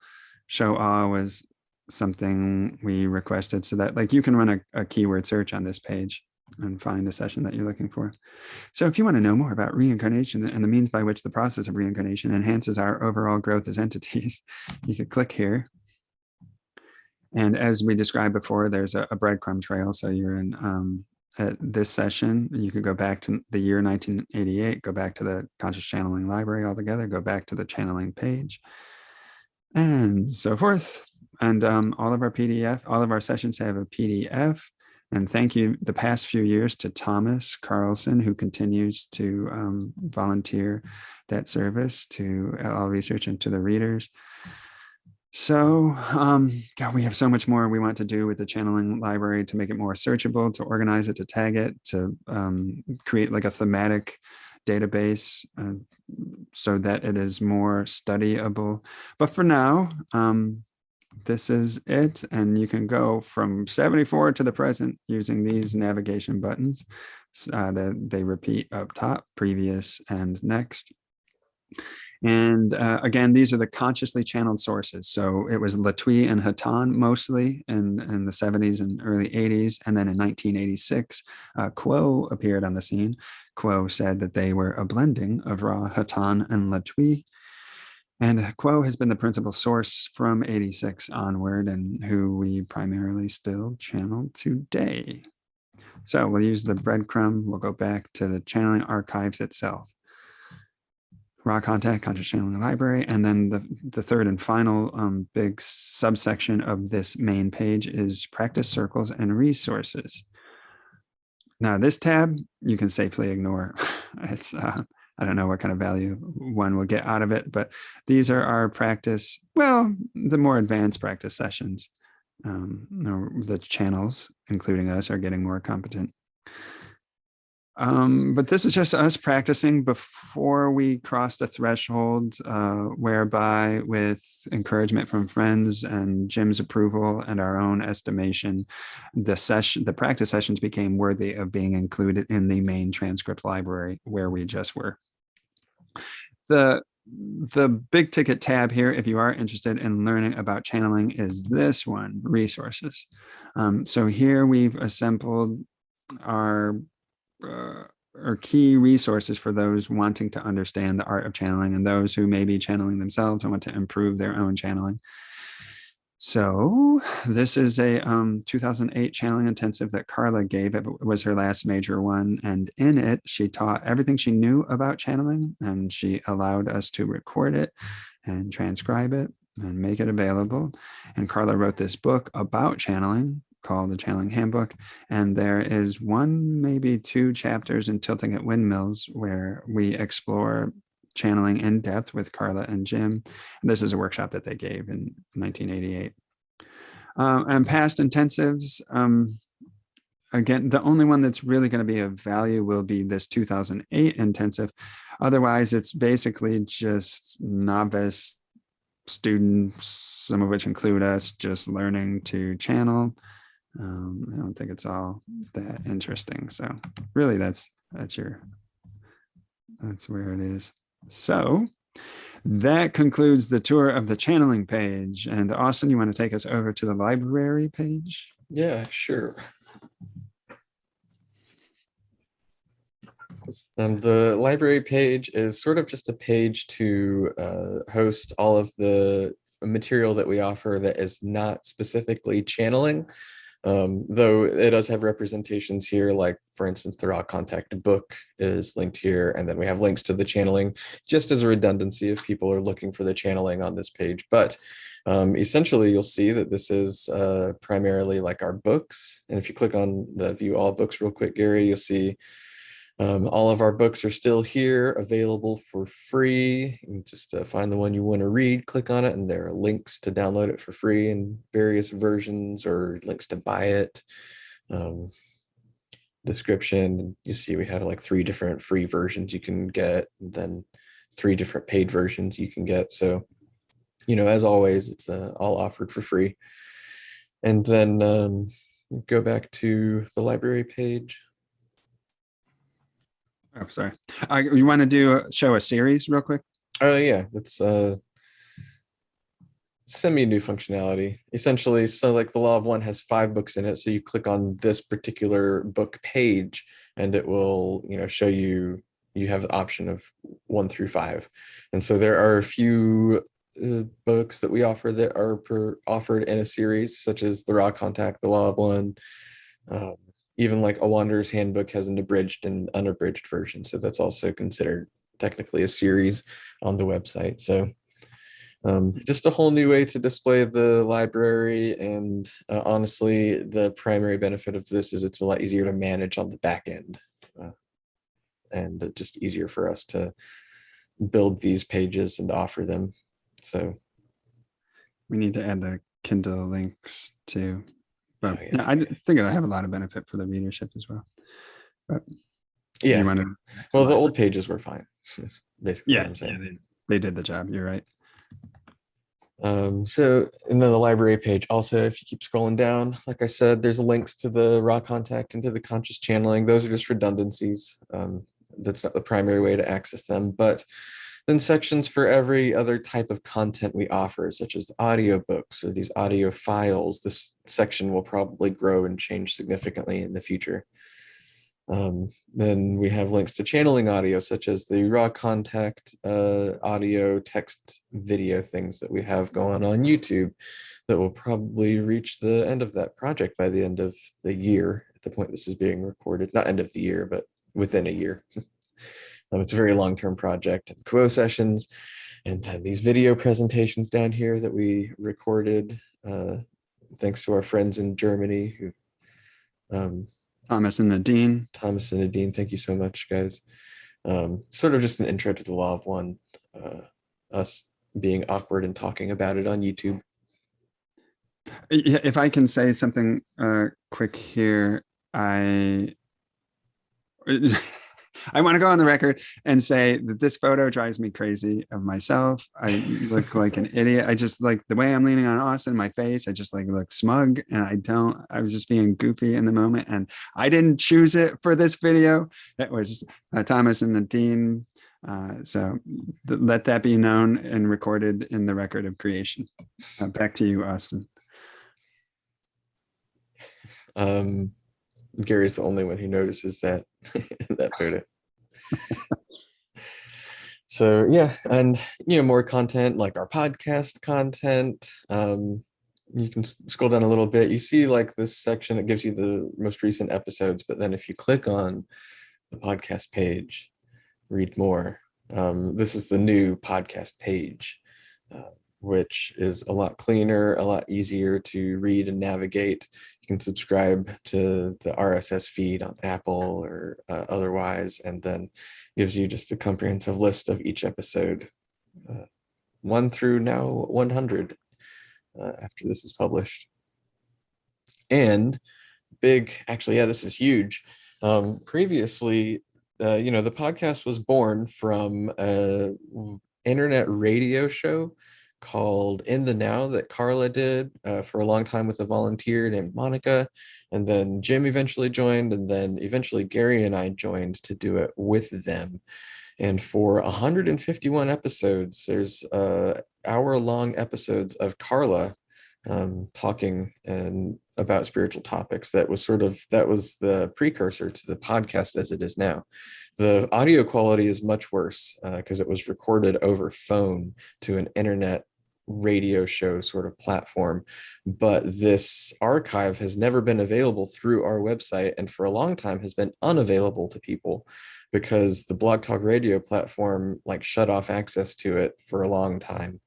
Show all was something we requested so that like you can run a keyword search on this page and find a session that you're looking for. So if you want to know more about reincarnation and the means by which the process of reincarnation enhances our overall growth as entities, you could click here. And as we described before, there's a breadcrumb trail. So you're in at this session, you could go back to the year 1988, go back to the conscious channeling library altogether, go back to the channeling page, and so forth. And all of our sessions have a PDF. And thank you the past few years to Thomas Carlson, who continues to volunteer that service to LL Research and to the readers. So, God, we have so much more we want to do with the channeling library to make it more searchable, to organize it, to tag it, to create like a thematic database so that it is more studyable. But for now, this is it. And you can go from 74 to the present using these navigation buttons that they repeat up top, previous and next. And again, these are the consciously channeled sources. So it was Latwii and Hatan mostly in the 70s and early 80s. And then in 1986, Quo appeared on the scene. Quo said that they were a blending of Ra, Hatan, and Latwii. And Quo has been the principal source from 86 onward and who we primarily still channel today. So we'll use the breadcrumb. We'll go back to the channeling archives itself. Raw contact, conscious channeling library, and then the third and final big subsection of this main page is practice circles and resources. Now this tab you can safely ignore. It's I don't know what kind of value one will get out of it, but these are our practice, well, the more advanced practice sessions. The channels, including us, are getting more competent. But this is just us practicing before we crossed a threshold whereby, with encouragement from friends and Jim's approval and our own estimation, the practice sessions became worthy of being included in the main transcript library where we just were. The big ticket tab here, if you are interested in learning about channeling, is this one, resources. So here we've assembled our key resources for those wanting to understand the art of channeling and those who may be channeling themselves and want to improve their own channeling. So this is a 2008 channeling intensive that Carla gave. It was her last major one. And in it, she taught everything she knew about channeling, and she allowed us to record it and transcribe it and make it available. And Carla wrote this book about channeling called the Channeling Handbook. And there is one, maybe two chapters in Tilting at Windmills where we explore channeling in depth with Carla and Jim. And this is a workshop that they gave in 1988. And past intensives, again, the only one that's really going to be of value will be this 2008 intensive. Otherwise, it's basically just novice students, some of which include us, just learning to channel. I don't think it's all that interesting. So really that's where it is. So that concludes the tour of the channeling page. And Austin, you want to take us over to the library page? Yeah, sure. The library page is sort of just a page to host all of the material that we offer that is not specifically channeling. Though it does have representations here, like for instance, the Raw Contact book is linked here, and then we have links to the channeling just as a redundancy if people are looking for the channeling on this page. But essentially, you'll see that this is primarily like our books. And if you click on the view all books real quick, Gary, you'll see all of our books are still here, available for free. You just find the one you want to read, click on it, and there are links to download it for free in various versions or links to buy it. Description, you see we have like 3 different free versions you can get, and then 3 different paid versions you can get. So, as always, it's all offered for free. And then go back to the library page. Oh, sorry. You want to show a series real quick? Oh yeah, let's semi-new functionality essentially. So like the Law of One has 5 books in it, so you click on this particular book page and it will, show you have the option of 1 through 5. And so there are a few books that we offer that are offered in a series, such as the Raw Contact, the Law of One. Even like A Wanderer's Handbook has an abridged and unabridged version, so that's also considered technically a series on the website. So just a whole new way to display the library. And honestly, the primary benefit of this is it's a lot easier to manage on the back end, and just easier for us to build these pages and offer them. So we need to add the Kindle links too. But oh, yeah. I think it'll have a lot of benefit for the readership as well. But Yeah, well, the old pages were fine. That's basically what I'm saying. They did the job. You're right. So, and then the library page also, if you keep scrolling down, like I said, there's links to the Raw Contact and to the conscious channeling. Those are just redundancies. That's not the primary way to access them, but then sections for every other type of content we offer, such as audiobooks or these audio files. This section will probably grow and change significantly in the future. Then we have links to channeling audio, such as the Raw Contact audio, text, video things that we have going on YouTube that will probably reach the end of that project by the end of the year, at the point this is being recorded. Not end of the year, but within a year. It's a very long-term project. Quo sessions, and then these video presentations down here that we recorded, thanks to our friends in Germany who Thomas and Nadine. Thank you so much, guys. Sort of just an intro to the Law of One, us being awkward and talking about it on YouTube. If I can say something quick here, I want to go on the record and say that this photo drives me crazy of myself. I look like an idiot. I just like the way I'm leaning on Austin, my face. I just like look smug, and I was just being goofy in the moment, and I didn't choose it for this video. It was Thomas and Nadine. So let that be known and recorded in the record of creation. Back to you, Austin. Gary's the only one who notices that that photo. So yeah, and more content like our podcast content. You can scroll down a little bit. You see like this section, it gives you the most recent episodes, but then if you click on the podcast page, read more. This is the new podcast page, which is a lot cleaner, a lot easier to read and navigate. You can subscribe to the RSS feed on Apple or otherwise, and then gives you just a comprehensive list of each episode, 1 through now 100, after this is published. And this is huge. Previously, the podcast was born from an internet radio show called In the Now that Carla did for a long time with a volunteer named Monica, and then Jim eventually joined, and then eventually Gary and I joined to do it with them. And for 151 episodes, there's hour-long episodes of Carla talking and about spiritual topics. That was the precursor to the podcast as it is now. The audio quality is much worse because it was recorded over phone to an internet radio show sort of platform, but this archive has never been available through our website, and for a long time has been unavailable to people because the Blog Talk Radio platform shut off access to it for a long time.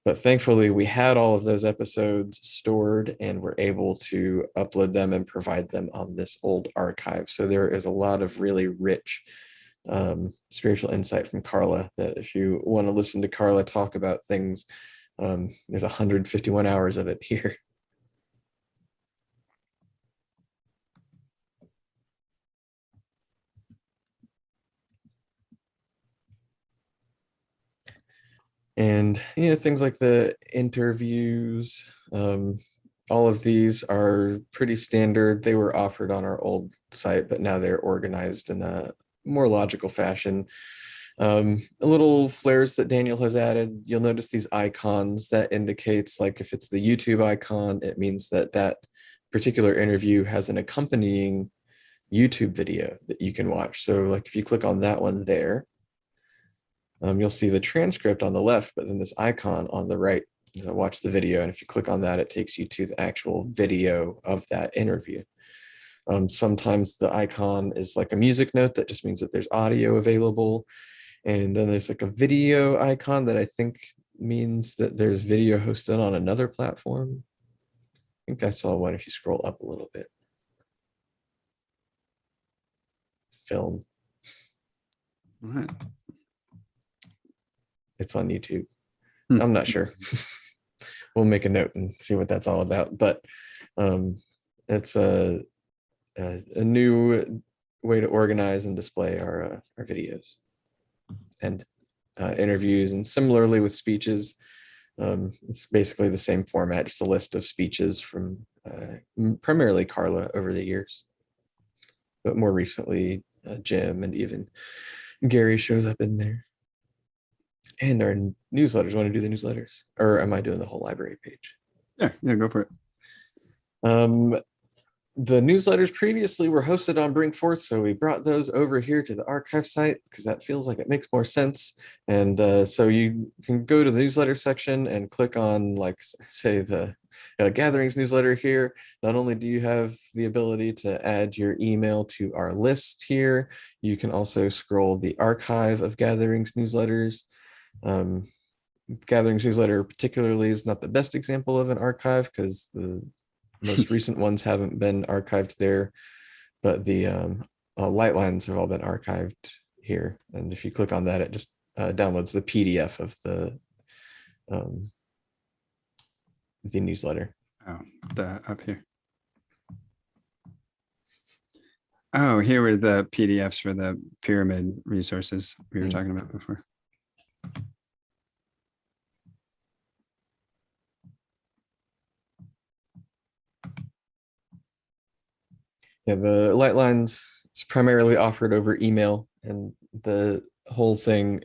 But thankfully, we had all of those episodes stored and were able to upload them and provide them on this old archive. So there is a lot of really rich spiritual insight from Carla that if you want to listen to Carla talk about things, there's 151 hours of it here. And things like the interviews, all of these are pretty standard. They were offered on our old site, but now they're organized in a more logical fashion. Little flares that Daniel has added. You'll notice these icons that indicates, like, if it's the YouTube icon, it means that that particular interview has an accompanying YouTube video that you can watch. So like if you click on that one there, you'll see the transcript on the left, but then this icon on the right, watch the video. And if you click on that, it takes you to the actual video of that interview. Sometimes the icon is like a music note that just means that there's audio available. And then there's like a video icon that I think means that there's video hosted on another platform. I think I saw one if you scroll up a little bit. Film. What? It's on YouTube. I'm not sure. We'll make a note and see what that's all about. But it's a new way to organize and display our videos and interviews. And similarly with speeches, it's basically the same format, just a list of speeches from primarily Carla over the years. But more recently, Jim and even Gary shows up in there. And our newsletters. Want to do the newsletters? Or am I doing the whole library page? Yeah, go for it. The newsletters previously were hosted on Brinkforth, so we brought those over here to the archive site because that feels like it makes more sense. And so you can go to the newsletter section and click on, like, say, the Gatherings newsletter here. Not only do you have the ability to add your email to our list here, you can also scroll the archive of Gatherings newsletters. Gatherings newsletter particularly is not the best example of an archive because the most recent ones haven't been archived there, but the lightlines have all been archived here. And if you click on that, it just downloads the PDF of the newsletter. Oh, up here. Oh, here were the PDFs for the pyramid resources we were talking about before. Yeah, the Lightlines is primarily offered over email, and the whole thing,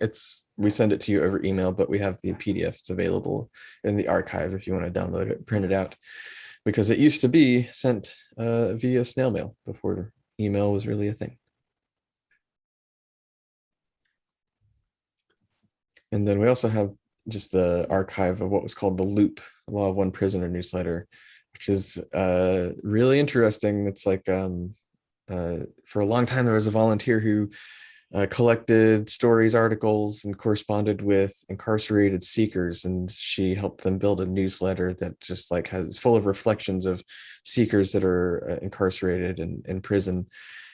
we send it to you over email, but we have the PDFs available in the archive if you want to download it, print it out, because it used to be sent via snail mail before email was really a thing. And then we also have just the archive of what was called the Loop Law of One Prisoner newsletter, which is really interesting. It's like for a long time, there was a volunteer who collected stories, articles, and corresponded with incarcerated seekers. And she helped them build a newsletter that just like is full of reflections of seekers that are incarcerated in prison.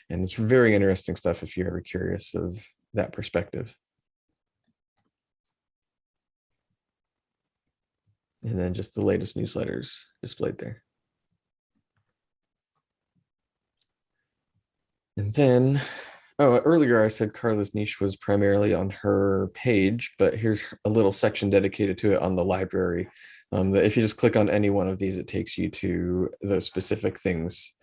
And it's very interesting stuff if you're ever curious of that perspective. And then just the latest newsletters displayed there. And then, earlier I said Carla's niche was primarily on her page, but here's a little section dedicated to it on the library. That if you just click on any one of these, it takes you to those specific things.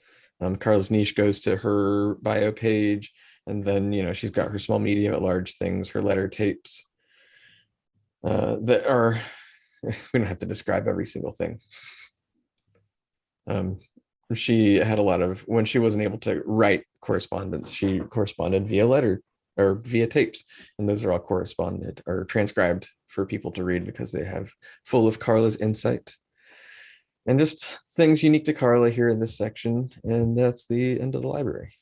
Carla's niche goes to her bio page, and then, she's got her small, medium, at large things, her letter tapes that are, we don't have to describe every single thing. She had a lot of, when she wasn't able to write correspondence, she corresponded via letter or via tapes. And those are all corresponded or transcribed for people to read because they have full of Carla's insight. And just things unique to Carla here in this section. And that's the end of the library.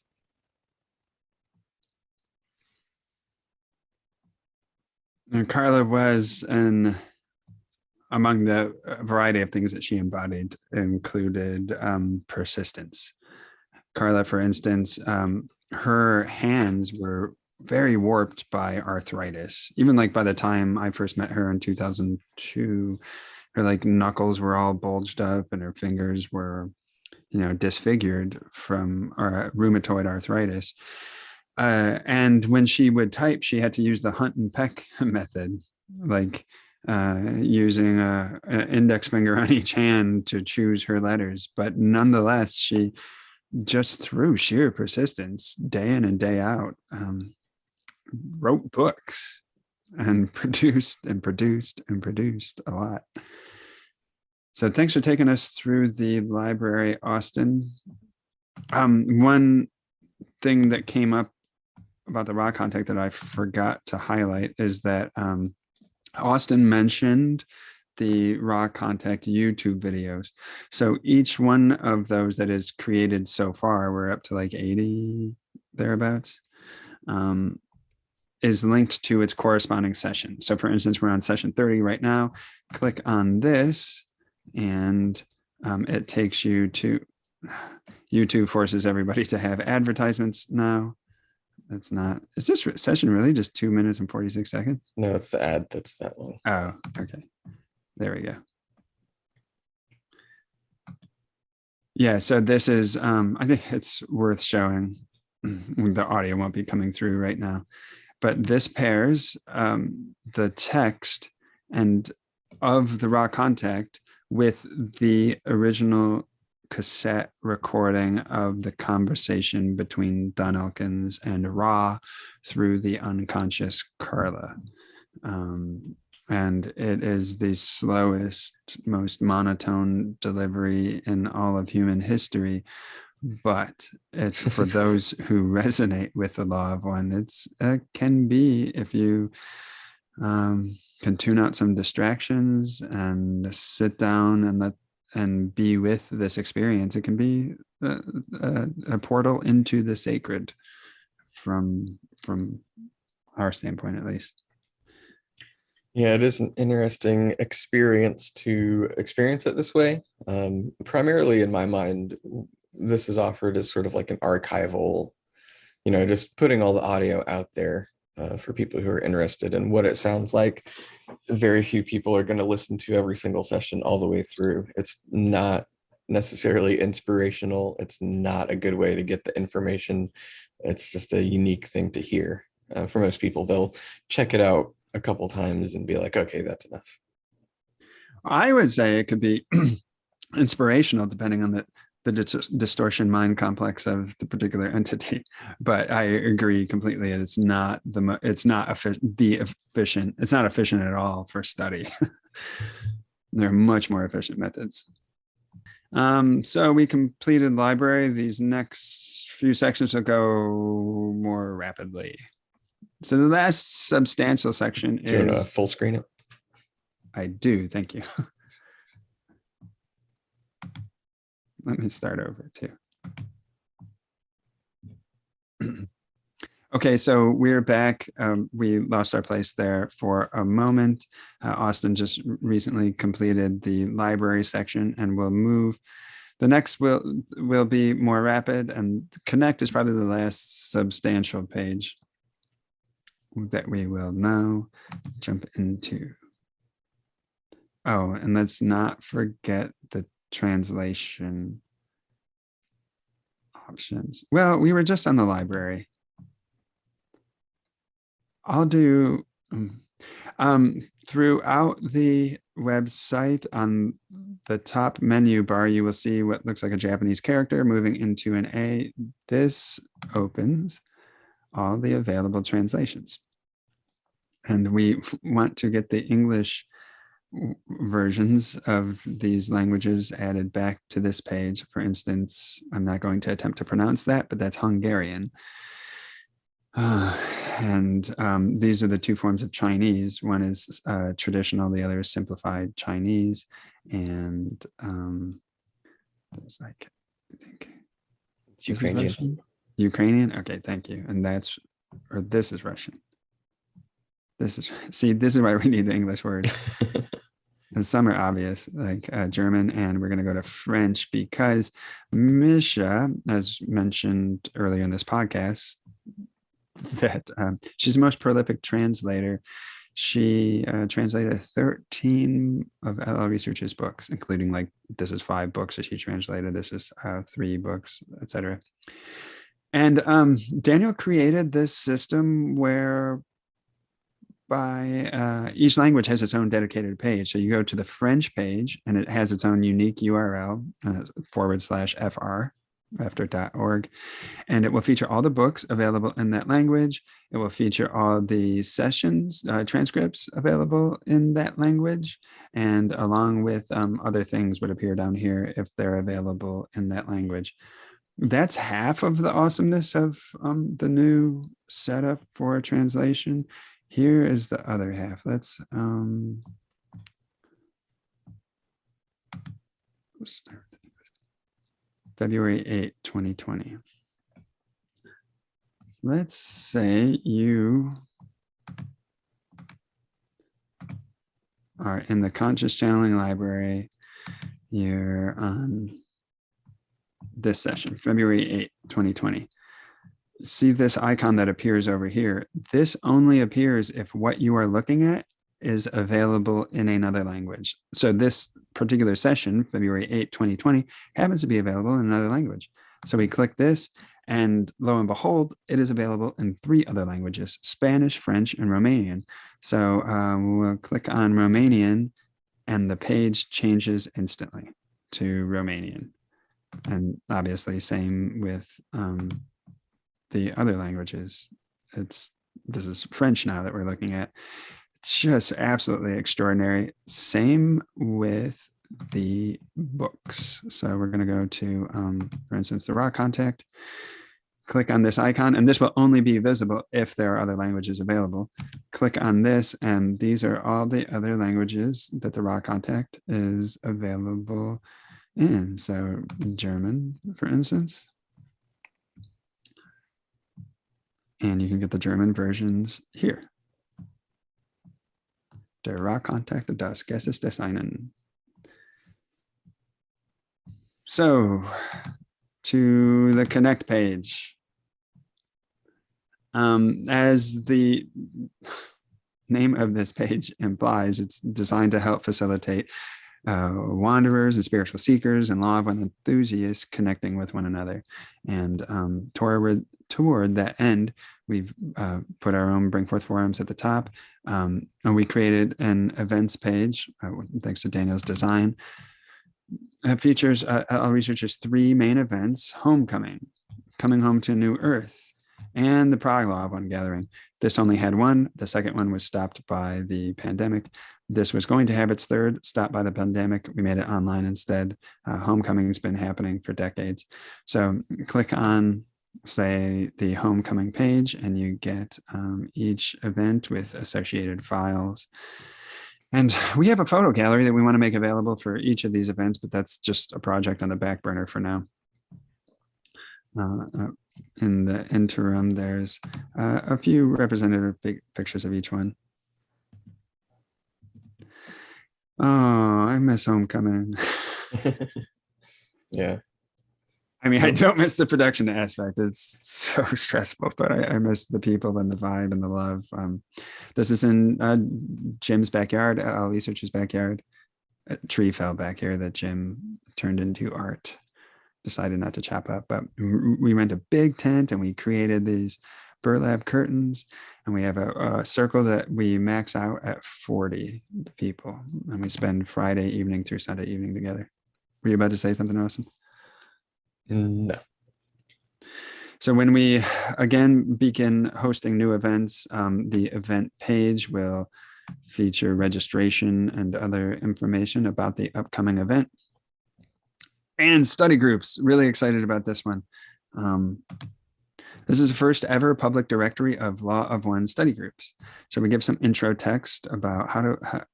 And Carla was among the variety of things that she embodied included persistence. Carla, for instance, her hands were very warped by arthritis. Even like by the time I first met her in 2002, her like knuckles were all bulged up and her fingers were, disfigured from rheumatoid arthritis. And when she would type, she had to use the hunt and peck method, like using an index finger on each hand to choose her letters. But nonetheless, she just through sheer persistence, day in and day out, wrote books and produced a lot. So thanks for taking us through the library, Austin. One thing that came up about the raw content that I forgot to highlight is that Austin mentioned the raw content YouTube videos. So each one of those that is created so far, we're up to like 80 thereabouts, is linked to its corresponding session. So for instance, we're on session 30 right now. Click on this and it takes you to, YouTube forces everybody to have advertisements now. That's not, is this session really just 2 minutes and 46 seconds? No, it's the ad that's that long. Oh, okay. There we go. Yeah, so this is, I think it's worth showing. The audio won't be coming through right now, but this pairs the text and of the raw contact with the original cassette recording of the conversation between Don Elkins and Ra through the unconscious Carla. And it is the slowest, most monotone delivery in all of human history, but it's for those who resonate with the law of one. It's can be, if you can tune out some distractions and sit down and be with this experience, it can be a portal into the sacred from our standpoint, at least. Yeah, it is an interesting experience to experience it this way. Primarily in my mind, this is offered as sort of like an archival, just putting all the audio out there for people who are interested in what it sounds like. Very few people are going to listen to every single session all the way through. It's not necessarily inspirational. It's not a good way to get the information. It's just a unique thing to hear. For most people, they'll check it out a couple times and be like, okay, that's enough. I would say it could be inspirational depending on the distortion mind complex of the particular entity. But I agree completely. It's not efficient. It's not efficient at all for study. There are much more efficient methods. So we completed library. These next few sections will go more rapidly. So the last substantial section is... Do you want to full screen it? I do, thank you. Let me start over too. Okay, so we're back. We lost our place there for a moment. Austin just recently completed the library section, and we'll move. The next will be more rapid, and Connect is probably the last substantial page that we will now jump into. Oh, and let's not forget the translation options. Well, we were just on the library. I'll do throughout the website, on the top menu bar, you will see what looks like a Japanese character moving into an A. This opens all the available translations. And we want to get the English versions of these languages added back to this page. For instance, I'm not going to attempt to pronounce that, but that's Hungarian. And these are the two forms of Chinese. One is traditional, the other is simplified Chinese. And there's like, I think, it's Ukrainian. Ukrainian? Okay, thank you. And this is Russian. This is why we need the English word. And some are obvious, like German, and we're going to go to French because Misha, as mentioned earlier in this podcast, that she's the most prolific translator. She translated 13 of LL Research's books, including this is 5 books that she translated. This is 3 books, etc. And Daniel created this system where each language has its own dedicated page. So you go to the French page and it has its own unique URL /FR. after.org. And it will feature all the books available in that language. It will feature all the sessions, transcripts available in that language, and along with other things would appear down here if they're available in that language. That's half of the awesomeness of the new setup for translation. Here is the other half. Let's start. February 8, 2020. Let's say you are in the Conscious Channeling Library. You're on this session, February 8, 2020. See this icon that appears over here. This only appears if what you are looking at is available in another language. So this particular session, February 8, 2020, happens to be available in another language. So we click this, and lo and behold, it is available in 3 other languages: Spanish, French, and Romanian. So we'll click on Romanian, and the page changes instantly to Romanian. And obviously, same with the other languages. This is French now that we're looking at. It's just absolutely extraordinary. Same with the books. So we're going to go to, for instance, the Raw Contact. Click on this icon, and this will only be visible if there are other languages available. Click on this, and these are all the other languages that the Raw Contact is available in. So German, for instance. And you can get the German versions here. Der Ra-Kontakt das Geistes des Einen. So, to the Connect page. As the name of this page implies, it's designed to help facilitate wanderers and spiritual seekers and law of one enthusiasts connecting with one another. And toward that end, we've put our own Bring Forth forums at the top, and we created an events page, thanks to Daniel's design. It features All Research's 3 main events: Homecoming, Coming Home to New Earth, and the Prague Law of One Gathering. This only had 1. The second one was stopped by the pandemic. This was going to have its 3rd, stopped by the pandemic. We made it online instead. Homecoming's been happening for decades. So click on, say, the Homecoming page, and you get each event with associated files. And we have a photo gallery that we want to make available for each of these events, but that's just a project on the back burner for now. In the interim, there's a few representative pictures of each one. Oh, I miss Homecoming. Yeah. I mean, I don't miss the production aspect. It's so stressful, but I miss the people and the vibe and the love. This is in Jim's backyard, All Research's backyard. A tree fell back here that Jim turned into art. Decided not to chop up, but we rent a big tent and we created these burlap curtains, and we have a circle that we max out at 40 people, and we spend Friday evening through Sunday evening together. Were you about to say something, Austin? No. So when we again begin hosting new events, the event page will feature registration and other information about the upcoming event. And study groups, really excited about this one. This is the first ever public directory of Law of One study groups. So we give some intro text about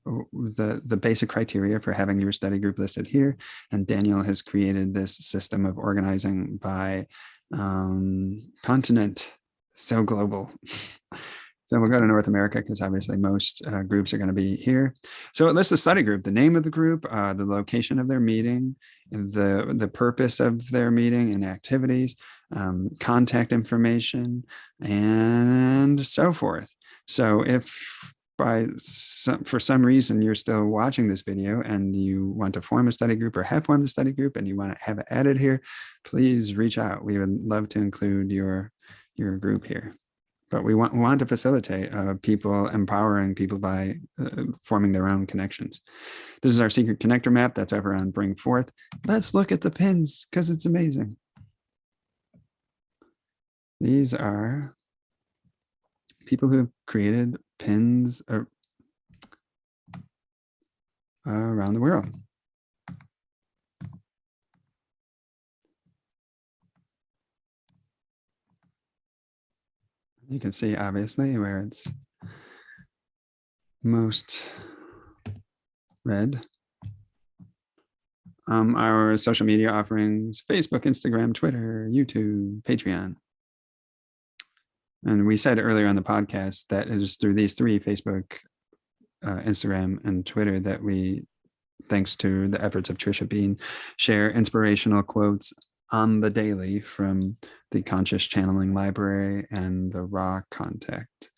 the basic criteria for having your study group listed here. And Daniel has created this system of organizing by continent, so global. So we'll go to North America because obviously most groups are going to be here. So it lists the study group, the name of the group, the location of their meeting, the purpose of their meeting and activities, contact information, and so forth. So if for some reason you're still watching this video and you want to form a study group or have formed a study group and you want to have it added here, please reach out. We would love to include your group here. But we want to facilitate people, empowering people by forming their own connections. This is our secret connector map that's over on Bring Forth. Let's look at the pins because it's amazing. These are people who have created pins around the world. You can see obviously where it's most read. Our social media offerings: Facebook, Instagram, Twitter, YouTube, Patreon. And we said earlier on the podcast that it is through these three: Facebook, Instagram, and Twitter, that we, thanks to the efforts of Trisha Bean, share inspirational quotes on the daily from the Conscious Channeling Library and the Raw Contact.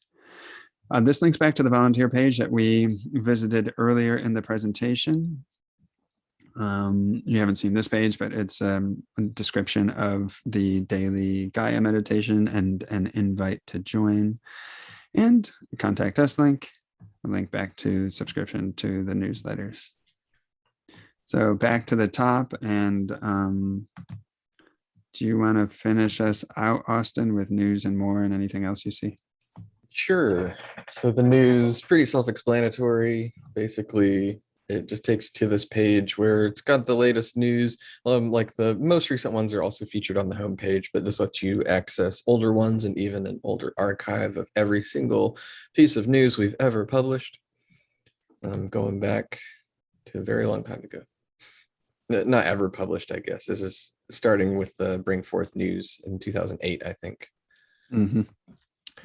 This links back to the volunteer page that we visited earlier in the presentation. You haven't seen this page, but it's a description of the daily Gaia meditation and an invite to join, and contact us link, a link back to subscription to the newsletters. So back to the top, and do you want to finish us out, Austin, with news and more, and anything else you see? Sure. So the news, pretty self-explanatory. Basically, it just takes you to this page where it's got the latest news. Like the most recent ones are also featured on the homepage, but this lets you access older ones and even an older archive of every single piece of news we've ever published. Going back to a very long time ago. Not ever published, I guess. This is starting with the Bring Forth News in 2008, I think. Mm-hmm.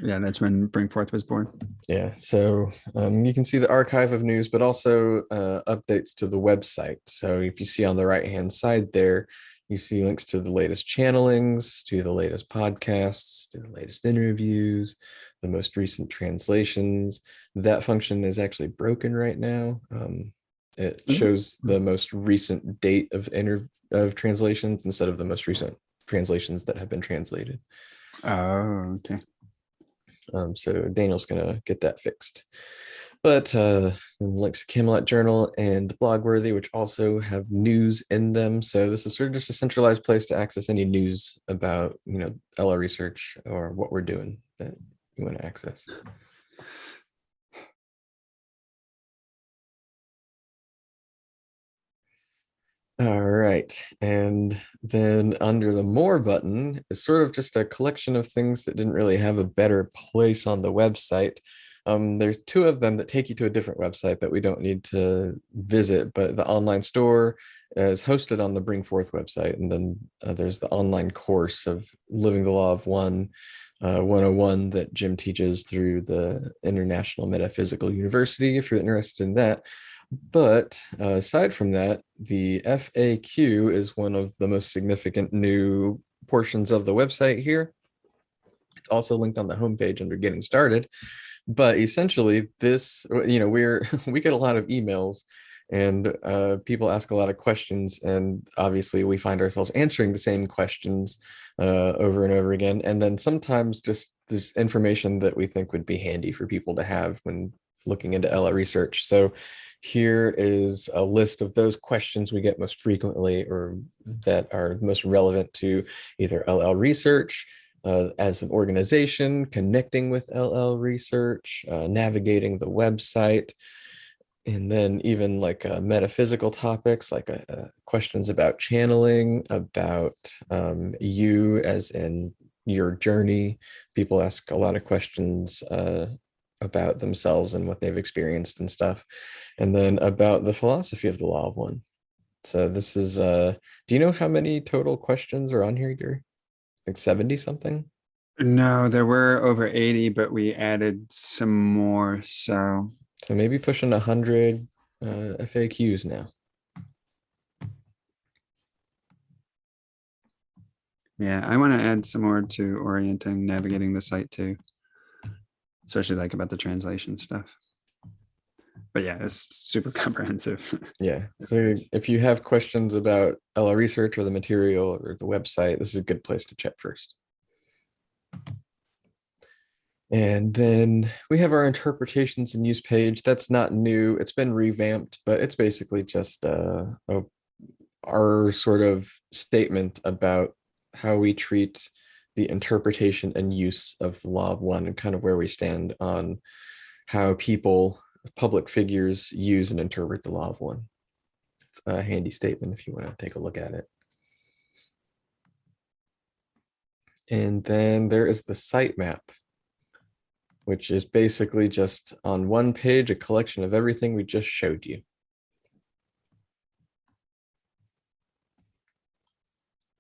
Yeah, that's when Bring Forth was born. Yeah, so you can see the archive of news, but also updates to the website. So if you see on the right-hand side there, you see links to the latest channelings, to the latest podcasts, to the latest interviews, the most recent translations. That function is actually broken right now. It shows the most recent date of translations instead of the most recent translations that have been translated. Oh, okay. So Daniel's gonna get that fixed. But links to Camelot Journal and Blogworthy, which also have news in them. So this is sort of just a centralized place to access any news about, LR research or what we're doing that you want to access. All right, and then under the More button is sort of just a collection of things that didn't really have a better place on the website. There's two of them that take you to a different website that we don't need to visit, but the online store is hosted on the Bring Forth website, and then there's the online course of Living the Law of One 101 that Jim teaches through the International Metaphysical University, if you're interested in that. But aside from that, the FAQ is one of the most significant new portions of the website here. It's also linked on the homepage under Getting Started. But essentially, this, we get a lot of emails and people ask a lot of questions, and obviously we find ourselves answering the same questions over and over again. And then sometimes just this information that we think would be handy for people to have when looking into LR research. So here is a list of those questions we get most frequently, or that are most relevant to either LL research, as an organization, connecting with LL research, navigating the website, and then even like metaphysical topics, like questions about channeling, about you as in your journey. People ask a lot of questions about themselves and what they've experienced and stuff, and then about the philosophy of the Law of One. So this is, do you know how many total questions are on here, Gary? Like 70 something? No, there were over 80, but we added some more. So maybe pushing 100 FAQs now. Yeah, I want to add some more to orienting, navigating the site too, especially like about the translation stuff. But yeah, it's super comprehensive. Yeah, so if you have questions about LR research or the material or the website, this is a good place to check first. And then we have our interpretations and use page. That's not new. It's been revamped, but it's basically just our sort of statement about how we treat the interpretation and use of the law of one, and kind of where we stand on how people, public figures, use and interpret the law of one. It's a handy statement if you want to take a look at it. And then there is the sitemap, which is basically just on one page a collection of everything we just showed you.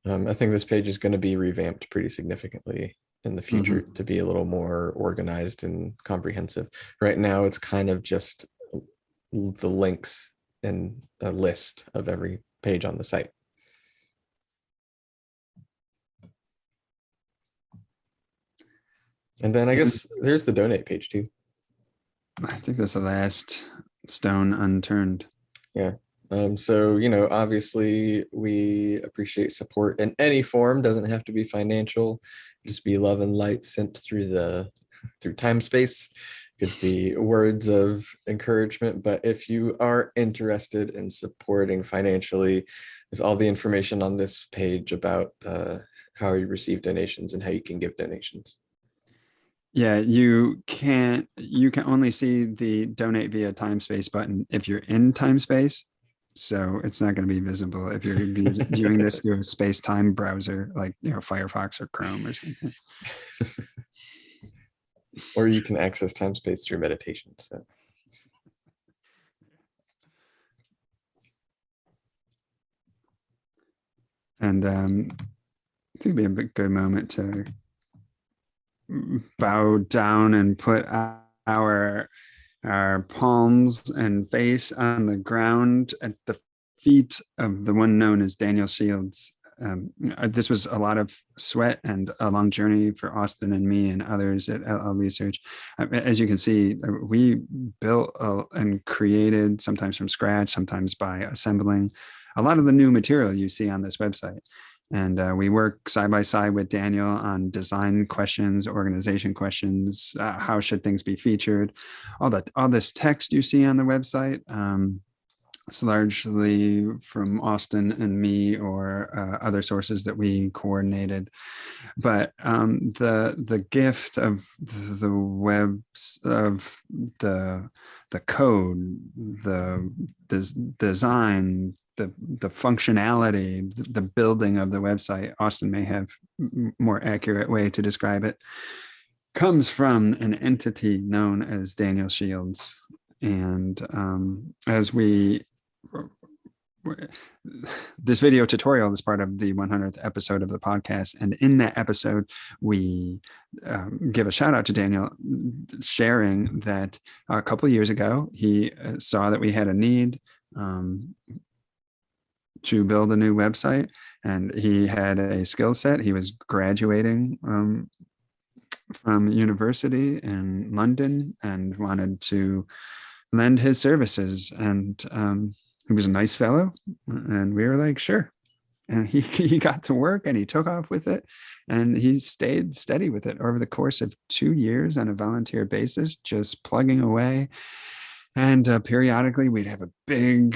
I think this page is going to be revamped pretty significantly in the future to be a little more organized and comprehensive. Right now, it's kind of just the links and a list of every page on the site. And then I guess there's the donate page too. I think that's the last stone unturned. Yeah. So, obviously we appreciate support in any form. Doesn't have to be financial, just be love and light sent through time space. Could be words of encouragement, but if you are interested in supporting financially, there's all the information on this page about how you receive donations and how you can give donations. Yeah, you can only see the donate via time space button if you're in time space. So it's not going to be visible if you're viewing this through a space-time browser like Firefox or Chrome or something. Or you can access time space through meditation. So. And I think it'd be a good moment to bow down and put our palms and face on the ground at the feet of the one known as Daniel Shields. This was a lot of sweat and a long journey for Austin and me and others at LL Research. As you can see, we built and created, sometimes from scratch, sometimes by assembling, a lot of the new material you see on this website. And we work side by side with Daniel on design questions, organization questions, how should things be featured, all this text you see on the website. It's largely from Austin and me or other sources that we coordinated. But the gift of the webs, of the code, the design, the functionality, the building of the website, Austin may have more accurate way to describe it, comes from an entity known as Daniel Shields. And as this video tutorial is part of the 100th episode of the podcast. And in that episode, we give a shout out to Daniel, sharing that a couple of years ago, he saw that we had a need to build a new website, and he had a skill set. He was graduating from university in London and wanted to lend his services. And he was a nice fellow, and we were like, sure. And he got to work and he took off with it, and he stayed steady with it over the course of 2 years on a volunteer basis, just plugging away. And periodically we'd have a big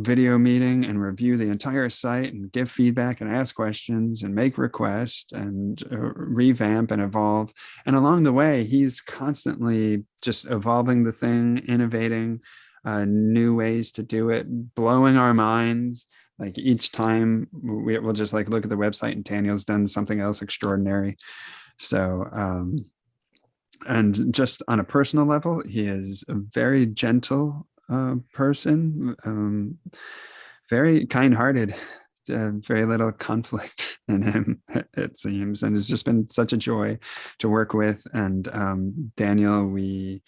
video meeting and review the entire site and give feedback and ask questions and make requests and revamp and evolve. And along the way, he's constantly just evolving the thing, innovating new ways to do it, blowing our minds. Like each time we'll just like look at the website and Daniel's done something else extraordinary. So, and just on a personal level, he is a very gentle person, very kind-hearted, very little conflict in him, it seems. And it's just been such a joy to work with. And Daniel, we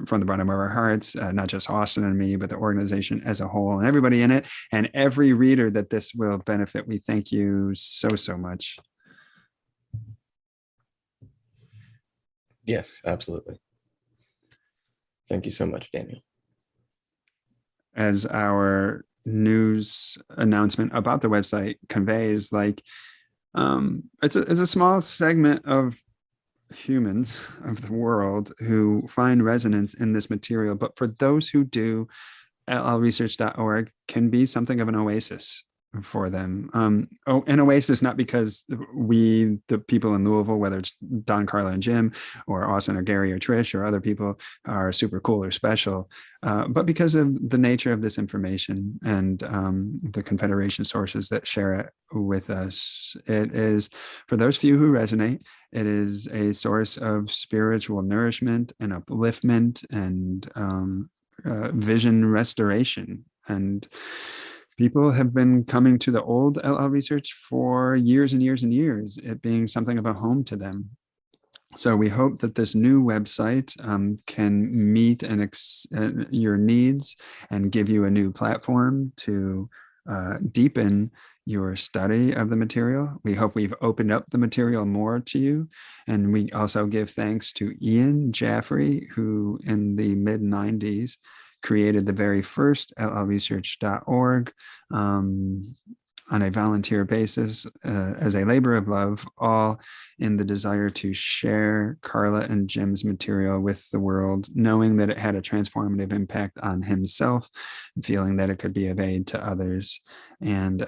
from the bottom of our hearts, not just Austin and me, but the organization as a whole and everybody in it and every reader that this will benefit, we thank you so much. Yes, absolutely. Thank you so much, Daniel. As our news announcement about the website conveys, like it's a small segment of humans of the world who find resonance in this material, but for those who do, llresearch.org can be something of an oasis. for them. An oasis, not because we, the people in Louisville, whether it's Don, Carla, and Jim, or Austin, or Gary, or Trish, or other people, are super cool or special, but because of the nature of this information and the Confederation sources that share it with us. It is, for those few who resonate, it is a source of spiritual nourishment and upliftment and vision restoration. And people have been coming to the old LL research for years and years and years, it being something of a home to them. So we hope that this new website can meet your needs and give you a new platform to deepen your study of the material. We hope we've opened up the material more to you. And we also give thanks to Ian Jaffrey, who in the mid-90s created the very first llresearch.org on a volunteer basis as a labor of love, all in the desire to share Carla and Jim's material with the world, knowing that it had a transformative impact on himself, feeling that it could be of aid to others. And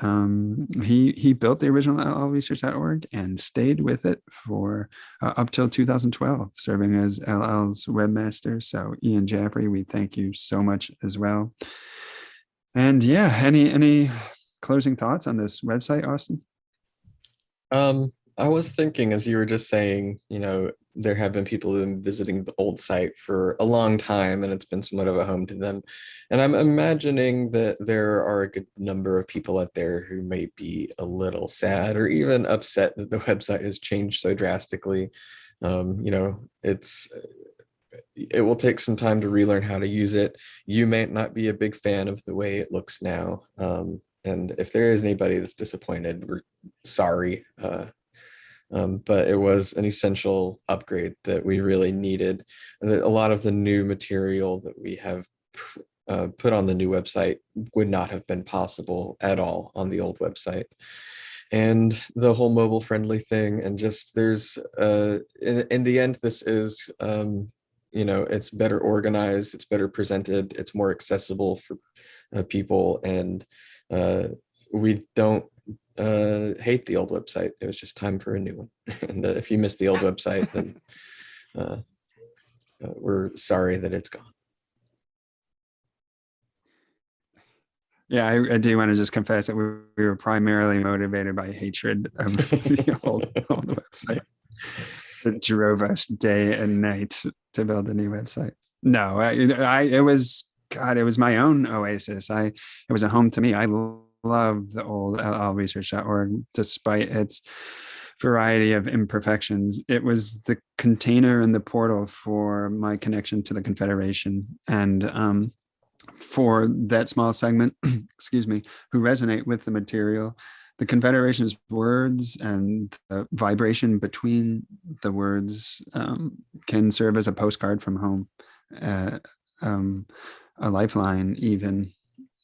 he built the original llresearch.org and stayed with it for up till 2012, serving as LL's webmaster. So Ian Jaffrey, we thank you so much as well. And yeah, any closing thoughts on this website, Austin? I was thinking, as you were just saying, there have been people who've been visiting the old site for a long time, and it's been somewhat of a home to them. And I'm imagining that there are a good number of people out there who may be a little sad or even upset that the website has changed so drastically. It will take some time to relearn how to use it. You may not be a big fan of the way it looks now. And if there is anybody that's disappointed, we're sorry. But it was an essential upgrade that we really needed. A lot of the new material that we have put on the new website would not have been possible at all on the old website. And the whole mobile friendly thing, and just there's, in the end, this is, it's better organized, it's better presented, it's more accessible for people, and we don't hate the old website. It was just time for a new one. And if you missed the old website, then we're sorry that it's gone. Yeah, I do want to just confess that we were primarily motivated by hatred of the old website. It drove us day and night to build a new website. No, it was my own oasis. It was a home to me. I love the old llresearch.org, despite its variety of imperfections. It was the container and the portal for my connection to the Confederation. And for that small segment, excuse me, who resonate with the material, the Confederation's words and the vibration between the words can serve as a postcard from home, a lifeline, even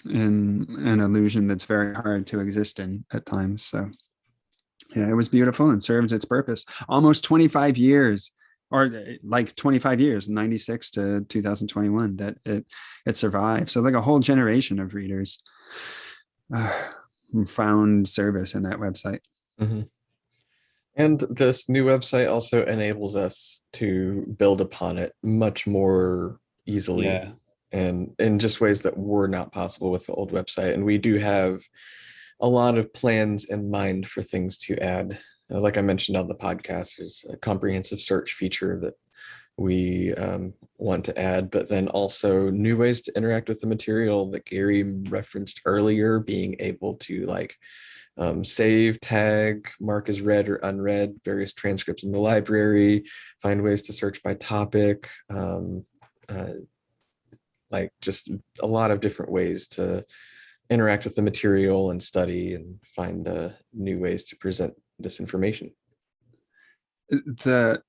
in an illusion that's very hard to exist in at times. So yeah, it was beautiful and served its purpose. Almost 25 years, or like 25 years, 96 to 2021, that it survived. So like a whole generation of readers found service in that website. Mm-hmm. And this new website also enables us to build upon it much more easily. Yeah. And in just ways that were not possible with the old website. And we do have a lot of plans in mind for things to add. Like I mentioned on the podcast, there's a comprehensive search feature that we want to add, but then also new ways to interact with the material that Gary referenced earlier, being able to save, tag, mark as read or unread, various transcripts in the library, find ways to search by topic, just a lot of different ways to interact with the material and study and find new ways to present this information. The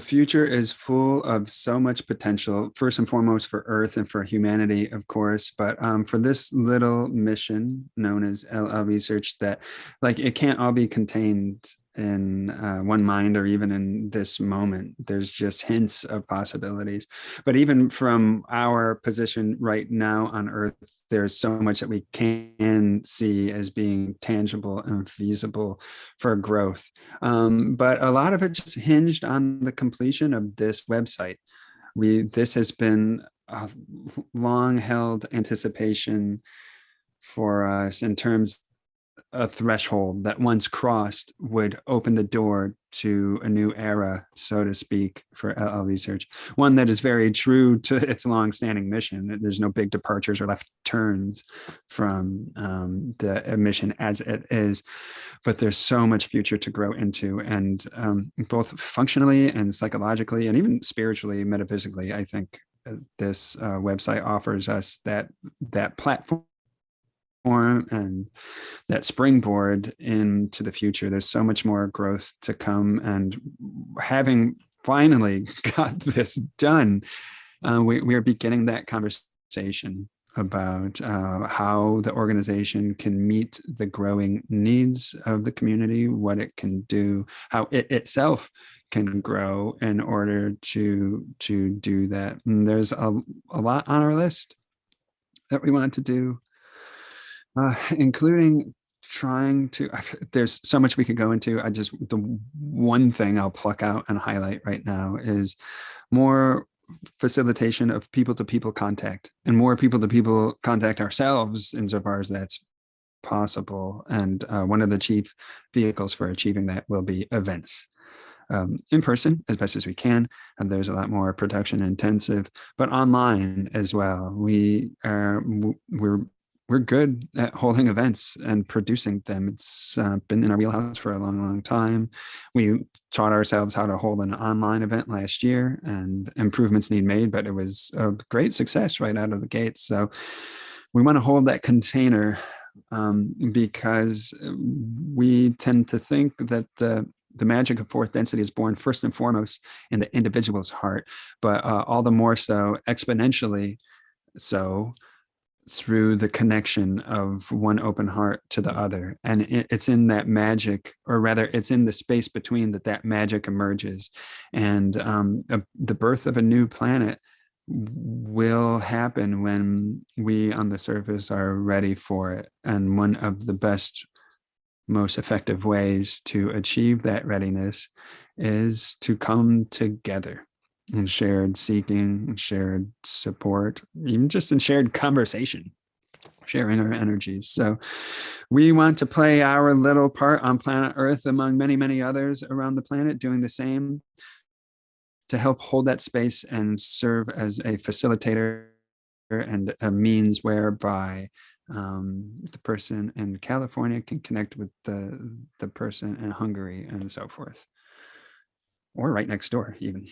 future is full of so much potential, first and foremost for Earth and for humanity, of course, but for this little mission known as LL Research, that it can't all be contained in one mind or even in this moment. There's just hints of possibilities. But even from our position right now on Earth, there's so much that we can see as being tangible and feasible for growth. But a lot of it just hinged on the completion of this website. This has been a long held anticipation for us in terms a threshold that once crossed would open the door to a new era, so to speak, for LL Research. One that is very true to its longstanding mission. There's no big departures or left turns from the mission as it is, but there's so much future to grow into, and both functionally and psychologically, and even spiritually, metaphysically, I think this website offers us that platform and that springboard into the future. There's so much more growth to come, and having finally got this done, we are beginning that conversation about how the organization can meet the growing needs of the community, what it can do, how it itself can grow in order to do that. And there's a lot on our list that we want to do, including trying to, there's so much we could go into. The one thing I'll pluck out and highlight right now is more facilitation of people-to-people contact, and more people-to-people contact ourselves insofar as that's possible. And one of the chief vehicles for achieving that will be events. In person as best as we can, and there's a lot more production intensive, but online as well. We're good at holding events and producing them. It's been in our wheelhouse for a long, long time. We taught ourselves how to hold an online event last year, and improvements need made, but it was a great success right out of the gate. So we want to hold that container, because we tend to think that the magic of fourth density is born first and foremost in the individual's heart, but all the more so, exponentially so, through the connection of one open heart to the other. And it's in that magic, or rather it's in the space between, that magic emerges. And the birth of a new planet will happen when we on the surface are ready for it. And one of the best, most effective ways to achieve that readiness is to come together in shared seeking, shared support, even just in shared conversation, sharing our energies. So we want to play our little part on planet Earth among many, many others around the planet doing the same, to help hold that space and serve as a facilitator and a means whereby the person in California can connect with the person in Hungary, and so forth, or right next door even.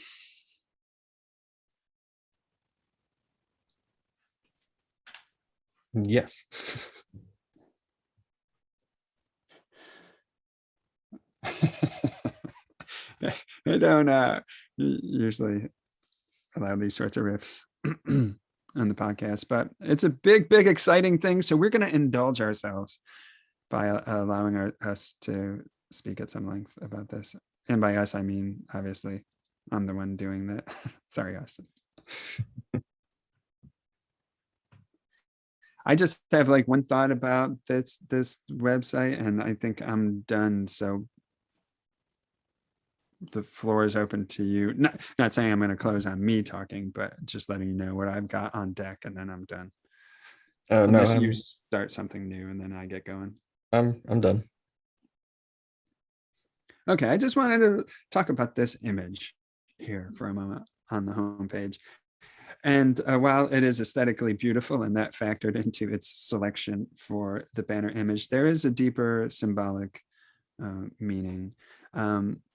Yes. I don't usually allow these sorts of riffs on the podcast, but it's a big, big, exciting thing. So we're going to indulge ourselves by allowing us to speak at some length about this. And by us, I mean, obviously, I'm the one doing that. Sorry, Austin. I just have like one thought about this website, and I think I'm done. So the floor is open to you. Not saying I'm going to close on me talking, but just letting you know what I've got on deck, and then I'm done. Unless you start something new and then I get going. I'm done. Okay, I just wanted to talk about this image here for a moment on the homepage. And while it is aesthetically beautiful, and that factored into its selection for the banner image, there is a deeper symbolic meaning.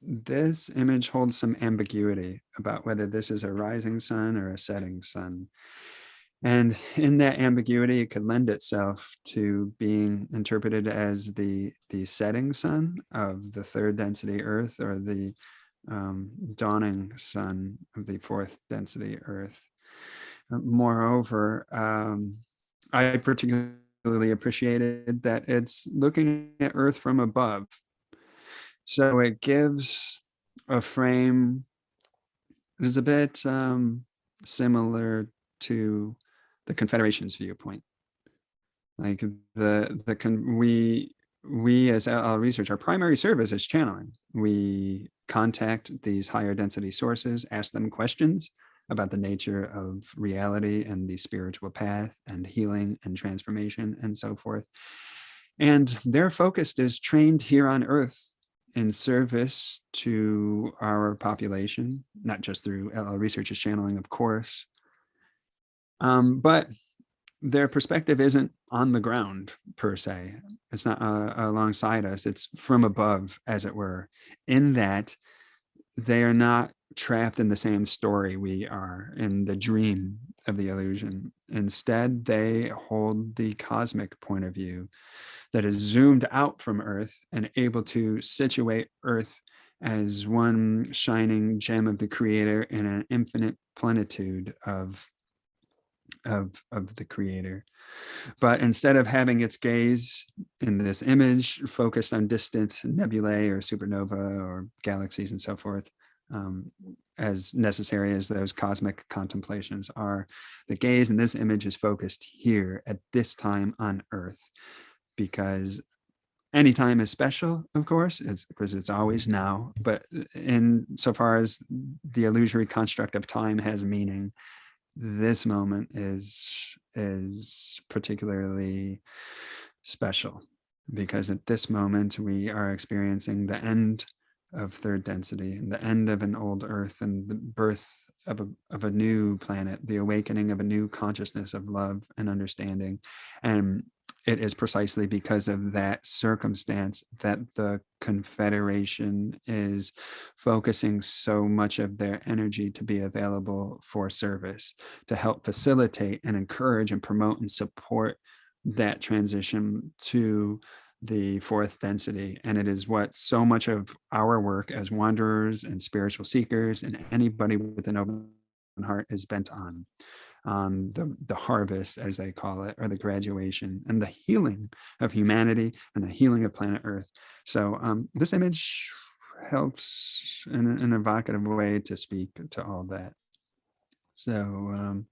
This image holds some ambiguity about whether this is a rising sun or a setting sun. And in that ambiguity, it could lend itself to being interpreted as the setting sun of the third density Earth, or the dawning sun of the fourth density Earth. Moreover, I particularly appreciated that it's looking at Earth from above. So it gives a frame that is a bit similar to the Confederation's viewpoint. Like we as LL research, our primary service is channeling. We contact these higher density sources, ask them questions about the nature of reality and the spiritual path and healing and transformation and so forth. And their focus is trained here on Earth in service to our population, not just through LL Research's channeling, of course, but their perspective isn't on the ground per se. It's not alongside us. It's from above, as it were, in that they are not trapped in the same story we are, in the dream of the illusion. Instead, they hold the cosmic point of view that is zoomed out from Earth and able to situate Earth as one shining gem of the Creator in an infinite plenitude of the Creator. But instead of having its gaze in this image focused on distant nebulae or supernova or galaxies and so forth, as necessary as those cosmic contemplations are, the gaze in this image is focused here at this time on Earth, because any time is special, of course, because it's always now. But in so far as the illusory construct of time has meaning, this moment is particularly special, because at this moment we are experiencing the end of third density and the end of an old Earth and the birth of a new planet, the awakening of a new consciousness of love and understanding. And it is precisely because of that circumstance that the Confederation is focusing so much of their energy to be available for service, to help facilitate and encourage and promote and support that transition to the fourth density. And it is what so much of our work as wanderers and spiritual seekers and anybody with an open heart is bent on. The harvest, as they call it, or the graduation and the healing of humanity and the healing of planet Earth. So this image helps in an evocative way to speak to all that. So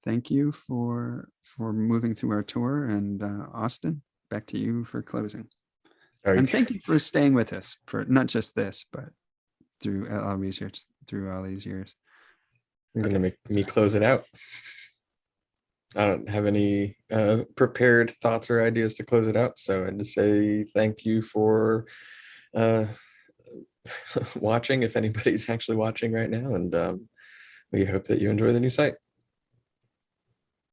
thank you for moving through our tour, and Austin, back to you for closing. And thank you for staying with us for not just this, but through LL Research through all these years. You're going to make me close it out. I don't have any prepared thoughts or ideas to close it out. So I just say thank you for watching, if anybody's actually watching right now. And we hope that you enjoy the new site.